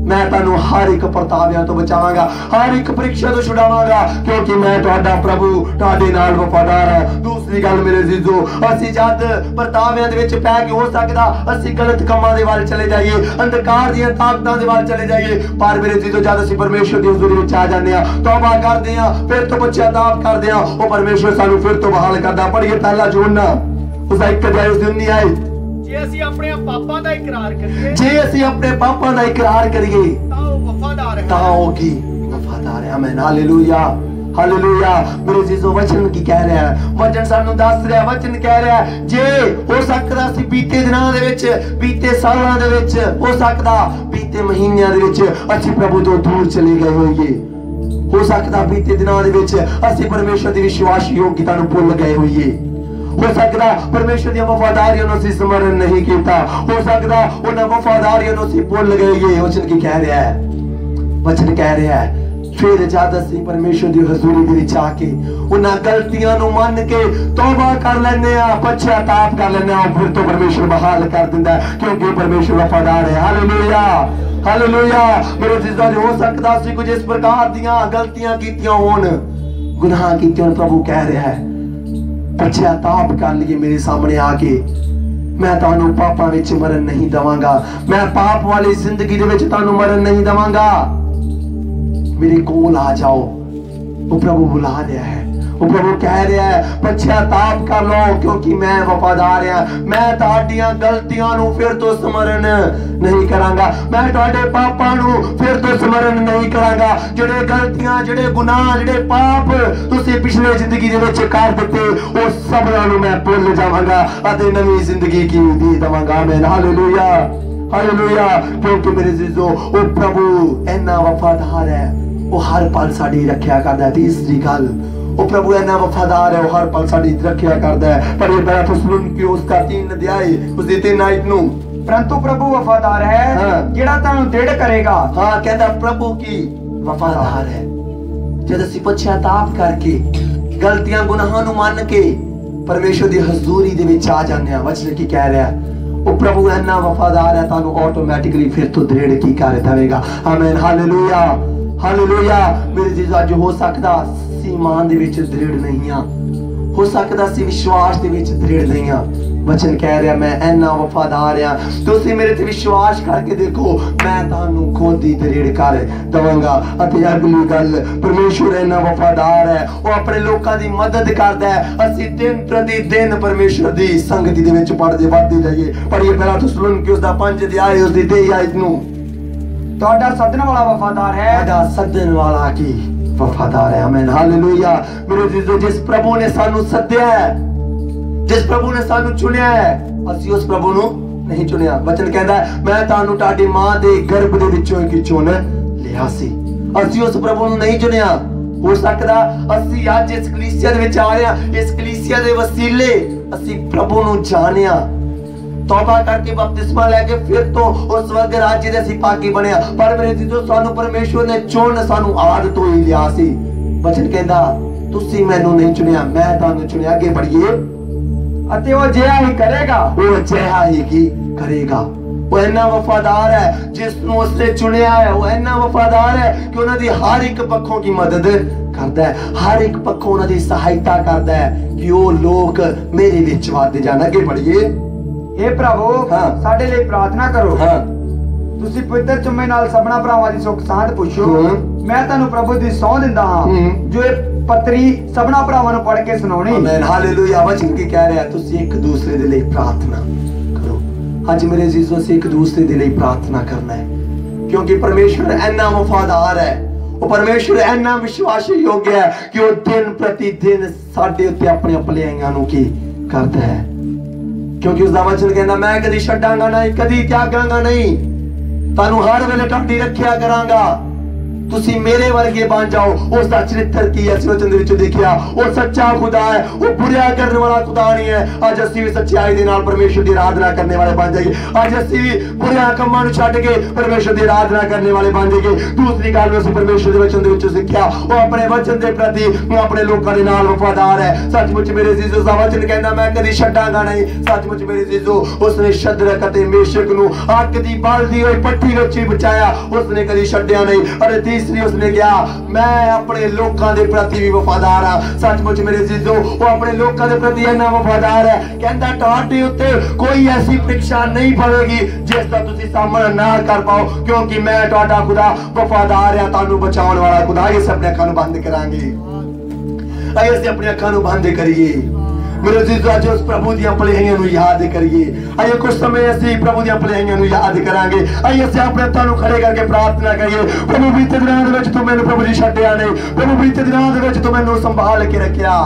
मैं तुहानूं हर एक परतावियां तो बचावांगा, हर एक परीक्षा तो छुड़ावांगा, क्योंकि मैं तुहाडा प्रभु तुहाडे नाल वफादार है। दूसरी गल मेरे जीजो असीं जद परतावियां दे विच पै के हो सकदा असीं गलत कामां दे वल चले जाइए, अंधकार दीयां ताकतां दे वल चले जाइए। पर मेरे जीजो जद असीं परमेश्वर दी हुजूरी विच आ जांदे आ, तौबा करदे आ, फिर तो पश्चाताप करदे आ, ओ परमेश्वर सानूं फिर तो बहाल करदा। पढ़िए पहला यूहन्ना उसदा 1 अध्याय उसदी 19 आई। ਜੇ ਅਸੀਂ ਆਪਣੇ ਪਾਪਾਂ ਦਾ ਇਕਰਾਰ ਕਰੀਏ जे असीं अपने पापां दा इकरार करिए ਤਾਂ ਉਹ ਵਫਾਦਾਰ ਹੈ। तां होगी वफादार है। आमीन हालेलुया हालेलुया। मेरे जीजो वचन की कह रहा है, वचन सानू दस रहा, वचन कह रहा है जे हो सकदा सी बीते दिनां दे विच, बीते सालां दे विच, हो सकदा बीते महीनियां दे विच असीं प्रभु तो दूर चले गए होइए, हो सकदा बीते दिनां दे विच असीं परमेश्वर दी विश्वास योग्यता नूं भुल गए होइए, हो सकदा परमेश्वर दी वफादारियों नूं असीं स्मरण नहीं कीता, हो सकदा उन्हां वफादारियों नूं असीं भुल गए। ये वचन की कह रहा है, वचन कह रहा है फिर जद असीं परमेश्वर दी हजूरी दे विच आके उन्हां गलतियां नूं मन के तौबा कर लैंदे आ, पश्चाताप कर लैंदे आ, फिर तो परमेश्वर बहाल कर दिंदा है, क्योंकि परमेश्वर वफादार है। Hallelujah hallelujah. मेरे जीजो हो सकदा सी कुछ इस प्रकार दियां गलतियां कीतियां होण, गुनाह कीते होण, प्रभु कह रहा है पश्चाताप कर लिए मेरे सामने आके मैं तुहानू पापां विच मरन नहीं दवांगा, मैं पाप वाली जिंदगी दे विच तुहानू मरन नहीं दवांगा। मेरे कोल आ जाओ। वो प्रभु बुला रहा है, वो प्रभु कह रहा है पश्चाताप कर लो क्योंकि मैं वफादार हां। मैं तुहाडीआं गलतियां नू फिर तो स्मरण नहीं करांगा, मैं तुहाडे पापां नू फिर तो स्मरण नहीं करांगा। जेड़े गलतियां, जेड़े गुनाह, जेड़े पाप तुसीं पिछले जिंदगी दे विच कर दित्ते, वो सबना नू मैं भुल जावांगा अते नवी जिंदगी की दे देवांगा। आमीन, हालेलुया, हालेलुया। क्योंकि मेरे जीजो वो प्रभु इन्ना वफादार है, वो हर पल साडी रखिया करदा है। तीसरी गल, वो प्रभु इन्ना वफादार है, वो हर पल साडी रखिया करदा है। पर ये बड़ा थस्सलुनीके उसका 3 अध्याय उसदी 3 आयत नू, परंतु प्रभु वफादार है जेड़ा तानू दृढ़ करेगा। हाँ, कहता प्रभु की वफादार है। जद असीं पश्चाताप करके गलतियां गुनाहां नू मान के परमेश्वर दी हजूरी दे विच आ जाने आ, वचन की कह रहा है वो प्रभु इन्ना वफादार है, तानू ऑटोमैटिकली फिर तो दृढ़ की कर देगा। आमीन, हालेलुया, हालेलुया। मेरे जीजो अज हो सकदा सी ईमान दे विच दृढ़ नहीं आ, हो सकदा सी विश्वास दे विच दृढ़ नहीं आ। वचन कह रहा मैं इन्ना वफादार हां, तुसीं मेरे ते विश्वास करके देखो, मैं तुहानू खुद ही दृढ़ कर दवांगा। अते अगली गल, परमेश्वर इन्ना वफादार है, वो अपने लोकां दी मदद करदा है। असीं दिन प्रति दिन परमेश्वर दी संगति दे विच पढ़दे वधदे जाइए। पढ़िए पहला थस्सलुनीके उसदा 5 अध्याय उसदी 23 आयत नू, तुहाडा सदन वाला वफादार है, तुहाडा सदन वाला की वफादार है। आमीन, हालेलुया। मेरे जीजो जिस प्रभु ने सानू सद्या है, जिस प्रभु ने सानू चुनिया है, असीं उस प्रभु नू नहीं चुनिया। वचन कहता है मैं तानू ताडी मां दे गर्भ दे विचों ही चुन लिया सी। असीं उस प्रभु नू नहीं चुनिया। हो सकदा असीं अज इस कलीसिया दे विच आ रहे हां, इस कलीसिया दे वसीले असीं प्रभु नू जानिया, तौबा करके बपतिस्मा लेके फिर तो उस स्वर्ग राज्य दे सिपाही बने। पर मेरे जीजो सानू परमेश्वर ने चुन सानू आद तो ही लिया सी। वचन कहंदा तुसीं मैनू नहीं चुनिया, मैं तानू चुनिया। आगे बढ़िए, अते वो जिहा ही करेगा, वो जिहा ही की करेगा। वो इन्ना वफादार है, जिसनू उसने चुनिया है वो इन्ना वफादार है कि उन्हां दी हर एक पक्षों की मदद करदा है, हर एक पक्षों उन्हां दी सहायता करदा है कि वो लोग मेरे विच वधदे जाण। आगे बढ़िए, हे प्रभु साडे लिए प्रार्थना करो। तुसी पवित्र चुम्मे नाल सबना भरावां दी सुख सांध पुछो। मैं तानू प्रभु दी सौं दिंदा हां जो ये पत्री सबना भरावां नू पढ़ के सुनाउणी। आमीन, हालेलुया। वचन की कह रहा है तुसी एक दूसरे दे लिए प्रार्थना करो। आज मेरे जीजों से एक दूसरे दे लिए प्रार्थना करना है, क्योंकि परमेश्वर इन्ना वफादार है, वो परमेश्वर इन्ना विश्वास योग्य है कि वो दिन प्रति दिन साडे उत्ते अपने भलाइयां नू की करदा है। क्योंकि उसका वचन कहना मैं कदी छड्डांगा नहीं, कदी त्यागांगा नहीं, तानू हर वेले ढांडी रखिया करांगा, तुसी मेरे वर्गे बन जाओ। उसका चरित्र की इस वचन दे विच देखिया, वो सच्चा खुदा है, वो बुरा करने वाला खुदा नहीं है। आज असीं भी सच्चाई दे नाल परमेश्वर दी आराधना करने वाले बन जाइए। आज असीं भी बुरे कामां नूं छड्ड के परमेश्वर दी आराधना करने वाले बन जाइए। दूसरी गल असीं परमेश्वर दे वचन दे विच सिੱਖਿਆ, वो अपने वचन दे प्रति अपने लोकां दे नाल वफादार है। सचमुच मेरे जीजो दा वचन कहंदा मैं कदी छड्डांगा नहीं। सचमुच मेरे जीजो उसने शद्रक अते मेशक नूं अग दी बलदी होई भट्ठी विच बचाया, उसने कदी छड्डिया नहीं। अरे तीसरी उसने कहा मैं अपने लोकां दे प्रति भी वफादार हां। सचमुच मेरे जीजो वो अपने लोकां दे प्रति इन्ना वफादार है, कहंदा तुहाडे उत्ते कोई ऐसी परीक्षा नहीं पवेगी जिस दा तुसीं सामना ना कर पाओ, क्योंकि मैं तुहाडा खुदा वफादार है, तानू बचाउण वाला खुदा। ये सब अपने अखां नूं बंद करांगे, आइए असीं अपनी अखां नूं बंद करिए। मेरे जीजो अज उस प्रभु दी भलाइयां नूं याद करिए। आइए कुछ समय असीं प्रभु दी भलाइयां नूं याद करांगे। आइए असीं अपने हत्थां नूं खड़े करके प्रार्थना करिए। प्रभु बीते दिनां दे विच तू मैनूं प्रभु जी छड्डिया नहीं, प्रभु बीते दिनां दे विच तू मैनूं संभाल के रखिया।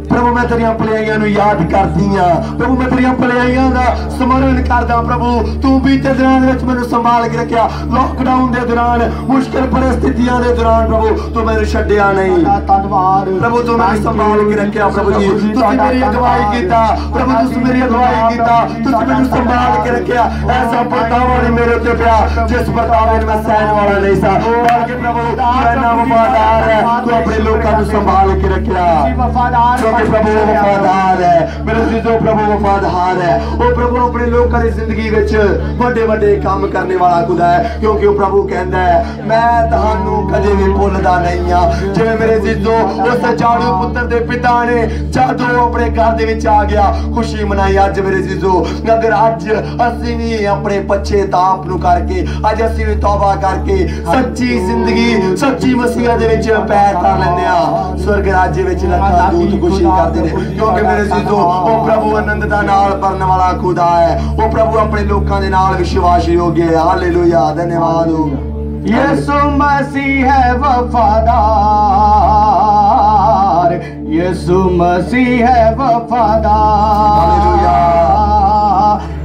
प्रभु मैं तेरियां भलाइयां नूं याद करदी हां, प्रभु मैं तेरियां भलाइयां दा स्मरण करदा। प्रभु तू बीते दिनां दे विच मैनूं संभाल के रखिया। लॉकडाउन दे दौरान, मुश्किल परिस्थितियां दे दौरान प्रभु तू मैनूं छड्डिया नहीं। धन्यवाद प्रभु, तू मैनूं संभाल के रखिया। प्रभु जी तुसीं मेरी अगुवाई कीता, प्रभु तुसीं मेरी अगुवाई कीता, तुसीं मैनूं संभाल के रखिया। ऐसा बर्ताव नहीं मेरे उत्ते पिया जिस बर्ताव में मैं सहन वाला नहीं सा, बल्कि प्रभु तू इन्ना वफादार है, तू अपने लोकां नूं संभाल के रखिया। प्रभु वफादार है, मेरे अजीजों प्रभु वफादार है। ओ प्रभु अपने लोगों की जिंदगी विच बड़े बड़े काम करने वाला खुदा है, क्योंकि वो प्रभु कहता है मैं तुहानू कदे भी भुलदा नहीं हां। जिवें मेरे अजीजों उस जाड़ू पुत्र दे पिता ने जदों अपने घर दे विच आ गया खुशी मनाई। अज मेरे अजीजों अगर अज असीं भी अपने पछेताप नू करके अज असीं भी तौबा करके सच्ची जिंदगी सच्ची मसीह दे विच पैर धर लैंदे आ, स्वर्ग राज्य विच लखां दूत खुशी करदे ने, क्योंकि मेरे अजीजों ओ प्रभु आनंद दा नाल भरन वाला खुदा है। ओ प्रभु अपने लोकां दे नाल विश्वास योग्य है। हालेलुया, धन्यवाद हो। यीशु मसीह है वफादार, यीशु मसीह है वफादार,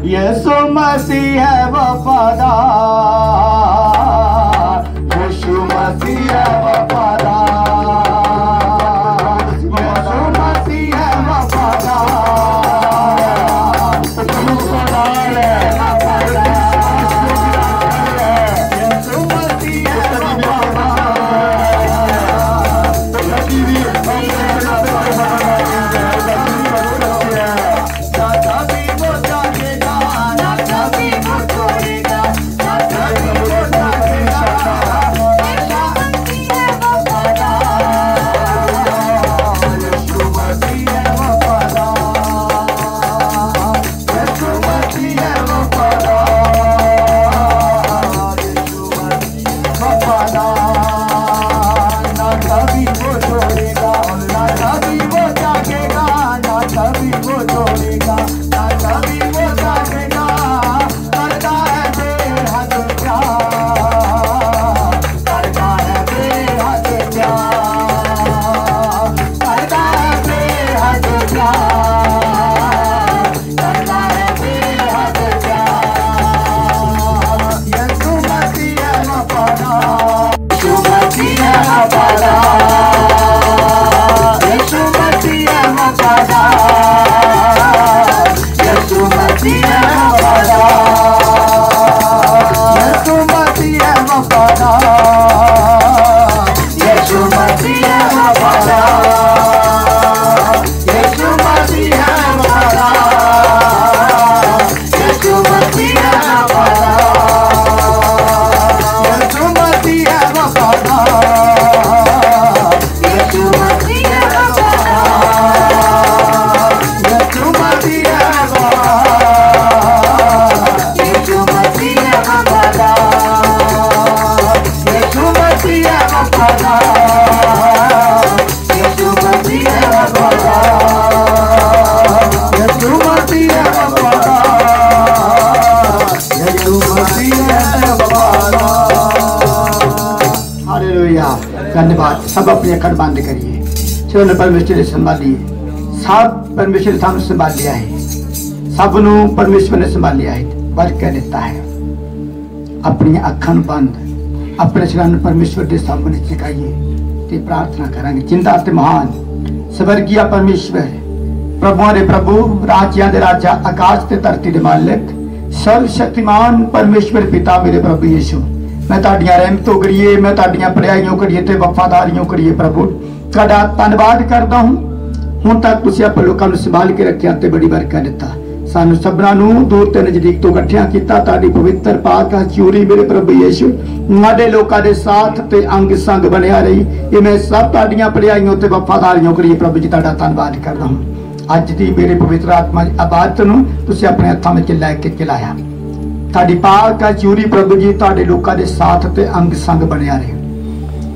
यीशु मसीह है वफादार, यीशु मसीह है वफादार, यीशु मसीह है वफादार, धन्यवाद। सब अपनी अखर बंद करिए। चलो परमेश्वर ने संभालिए, सब परमेश्वर ने सानू संभाल लिया है, सब नू परमेश्वर ने संभाल लिया है, बरकत देता है। अपनी अखन बंद अपने शरण परमेश्वर के सामने झुकाइए ते प्रार्थना करांगे। जिंदा ते महान स्वर्गीय परमेश्वर, प्रभुओं दे प्रभु, राजियां दे राजा, आकाश ते धरती दे मालिक, सर्वशक्तिमान परमेश्वर पिता मेरे प्रभु यीशु, मैं ताड़ियां रहमतों करिए, मैं ताड़ियां पढ़ाइयों करिए ते वफादारियों करिए प्रभु तुहाडा धन्नवाद करदा हूं। हुण तक तुसीं अपने लोकां नूं संभाल के रखिया ते बड़ी बरकत दिता। सानू सबना नूं दूर ते नजदीक तो इकट्ठिया कीता। ताड़ी पवित्र पाक हजूरी मेरे प्रभु यीशु साडे लोकां दे साथ ते अंग संग बनिया रही। ये मैं सब ताड़ियां पढ़ाइयों ते वफादारियों करिए प्रभु जी तुहाडा धन्नवाद करदा हूं। अज दी मेरे पवित्र आत्मा दी आबादत नूं तुसीं अपने हत्थां विच लै के चलाया। ताड़ी पाक हजूरी प्रभु जी तुहाडे लोकां दे साथ ते अंग संग बनिया रहे।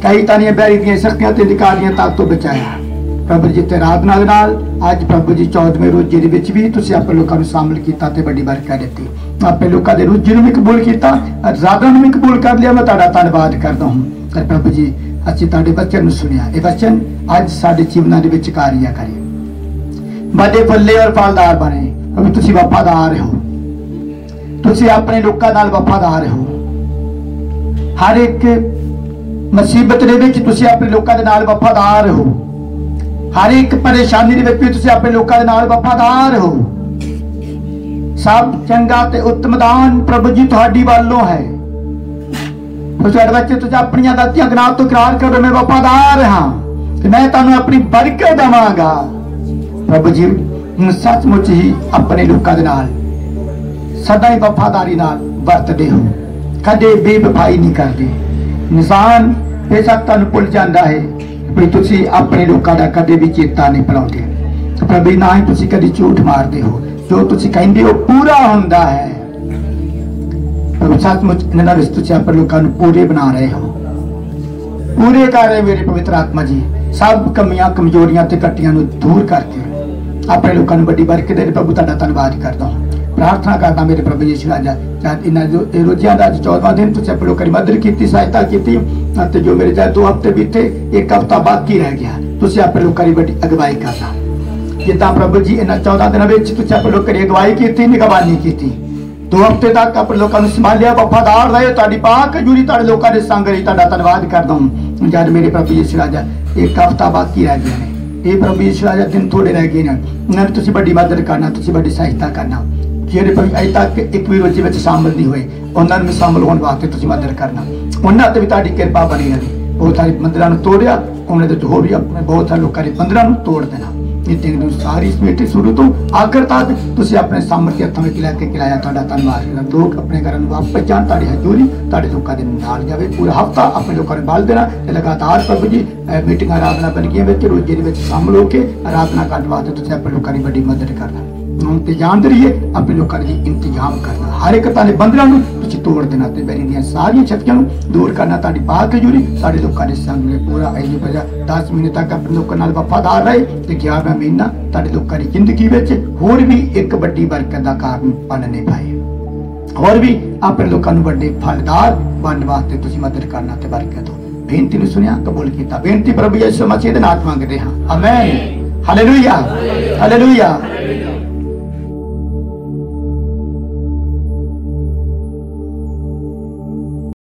कई तानियां बैरी दियां शक्तियां ते अधिकारियां तक तो बचाया प्रभु जी। ते आराधना दे नाल अज प्रभु जी 14वें रोजे दे विच भी तुसीं अपने लोकां नूं शामिल कीता ते बड़ी बरकत दित्ती। अपने लोकां दे रोजे नूं भी कबूल कीता, आराधना नूं भी कबूल कर लिया। मैं तुहाडा धन्नवाद करदा हूं। ते प्रभु जी असीं तुहाडे वचन नूं सुनिया, ये वचन अज साडे जीवनां दे विच कार्य करे, बड़े फले और फलदार बने। प्रभु तुसीं वफादार हो, तुसीं अपने लोकां नाल वफादार हो। हर एक मुसीबत दे विच तुसीं अपने लोकां दे नाल वफादार हो। हर एक परेशानी दे विच तुसीं अपने लोकां दे नाल वफादार हो। सब चंगा ते उत्तम दान प्रभु जी तुहाडी वालों है। तुहाडे बच्चे तुसीं अपनी गलतियां गुनाह तो इकरार करो, मैं वफादार हां ते मैं तुहानूं अपनी बरकत देवांगा। प्रभु जी सचमुच ही अपने लोगों के नाल सदा ही वफादारी नाल वरतदे हो, कदे बेवफाई नहीं करते। इंसान बेशक तुहानू भुल जाता है भी तुसी अपने लोगों का कदे भी चेता नहीं भुलाउंदे। प्रभु ना ही तुसी कदी झूठ मारते हो, जो तुसी कहंदे हो पूरा हुंदा है। प्रभु सचमुच इन्हां विच तुसी अपने लोगों को पूरे बना रहे हो, पूरे कर रहे मेरे पवित्र आत्मा जी। सब कमियां कमजोरियां ते कटियां नूं दूर करके अपने लोगों को बड़ी बरकत दे। प्रभु तुहाडा धन्नवाद करदा हूं, प्रार्थना करता मेरे प्रभु यीशु राजा इन्हां जो रोजियां दा 14वां दिन तुसीं अपने लोगों की मदद की, सहायता की। जो मेरे चाहे 2 हफ्ते बीते, 1 हफ्ता बाकी रह गया, तुसीं अपने लोगों की बड़ी अगवाई करना। जिद्दां प्रभु जी इन्हां 14 दिनों में तुसीं अपने लोगों की अगवाई की, निगरानी की, 2 हफ्ते तक अपने लोगों को संभालिया, वफादार रहे। तुहाडी पाक हजूरी तुहाडे लोगों के संग रही, तुहाडा धन्नवाद करदा हूं। जद मेरे प्रभु यीशु राजा 1 हफ्ता बाकी रह गया ने, ये प्रभु यीशु राजा दिन थोड़े रह गए हैं, इन्होंने तुसीं बड़ी मदद करना, तुसीं बड़ी सहायता करना। ਜਿਹੜੇ ਭਾਈ ਅਜੇ ਤੱਕ ਇੱਕ ਵੀ ਰੋਜ਼ੇ ਵਿੱਚ ਸ਼ਾਮਲ ਨਹੀਂ ਹੋਏ, ਉਹਨਾਂ ਨੂੰ ਸ਼ਾਮਲ ਹੋਣ ਵਾਸਤੇ ਤੁਸੀਂ ਮਦਦ ਕਰਨਾ। ਉਹਨਾਂ ਤੇ ਵੀ ਤੁਹਾਡੀ ਕਿਰਪਾ ਬਣੀ ਰਹੇ। ਬਹੁਤ ਸਾਰੇ ਮੰਦਰਾਂ ਨੂੰ ਤੋੜਿਆ, ਉਹਨਾਂ ਦੇ ਹੋਰ ਵੀ ਆਪਣੇ ਬਹੁਤ ਸਾਰੇ ਲੋਕਾਂ ਦੇ ਮੰਦਰਾਂ ਨੂੰ ਤੋੜ ਦੇਣਾ। ਇਹ ਦਿਨ ਨੂੰ ਸਾਰੀ ਸਮੇਟੀ ਸ਼ੁਰੂ ਤੋਂ ਆਖਰ ਤੱਕ ਤੁਸੀਂ ਆਪਣੇ ਸਾਮਰਥ ਹੱਥਾਂ ਵਿੱਚ ਲੈ ਕੇ ਖਿਲਾਇਆ, ਤੁਹਾਡਾ ਧੰਨਵਾਦ ਕਰਦਾ। ਲੋਕ ਆਪਣੇ ਘਰਾਂ ਨੂੰ ਵਾਪਸ ਜਾਣ, ਤੁਹਾਡੀ ਹਜ਼ੂਰੀ ਤੁਹਾਡੇ ਲੋਕਾਂ ਦੇ ਨਾਲ ਜਾਵੇ। ਪੂਰਾ ਹਫਤਾ ਆਪਣੇ ਲੋਕਾਂ ਨੂੰ ਬਲ ਦੇਣਾ ਤੇ ਲਗਾਤਾਰ ਪ੍ਰਭੂ ਜੀ ਮੀਟਿੰਗ ਆਰਾਧਨਾ ਬਲਕੀਆਂ ਵਿੱਚ ਰੋਜ਼ੇ ਦੇ ਵਿੱਚ ਸ਼ਾਮਲ ਹੋ ਕੇ ਆਰਾਧਨਾ ਕਰਨ ਵਾਸਤੇ ਤੁਸੀਂ ਆਪਣੇ ਲੋਕਾਂ ਦੀ ਵੱਡੀ ਮਦਦ ਕਰਨਾ। इंतजाम करिए अपने लोगों का इंतजाम करना, हर एक ताले बंदरां नूं तुसीं तोड़ देना ते मेरी दी सारी शक्तियां नूं दूर करना। तुहाडी पाक हजूरी साडे लोगों के संग पूरा आई वजह 10 महीने तक अपने लोगों नाल वफादार रहे ते 11वां महीना तुहाडे लोगों की जिंदगी विच होर भी एक बड़ी बरकत दा कारण बनने पाए, होर भी अपने लोगों नूं वड्डे फलदार बनने वास्ते तुसीं मदद करना ते बरकत हो। बेनती नूं सुनिया, कबूल कीता। बेनती प्रभु यीशु मसीह दे नाम मंगदे हां, आमीन। Hallelujah, hallelujah.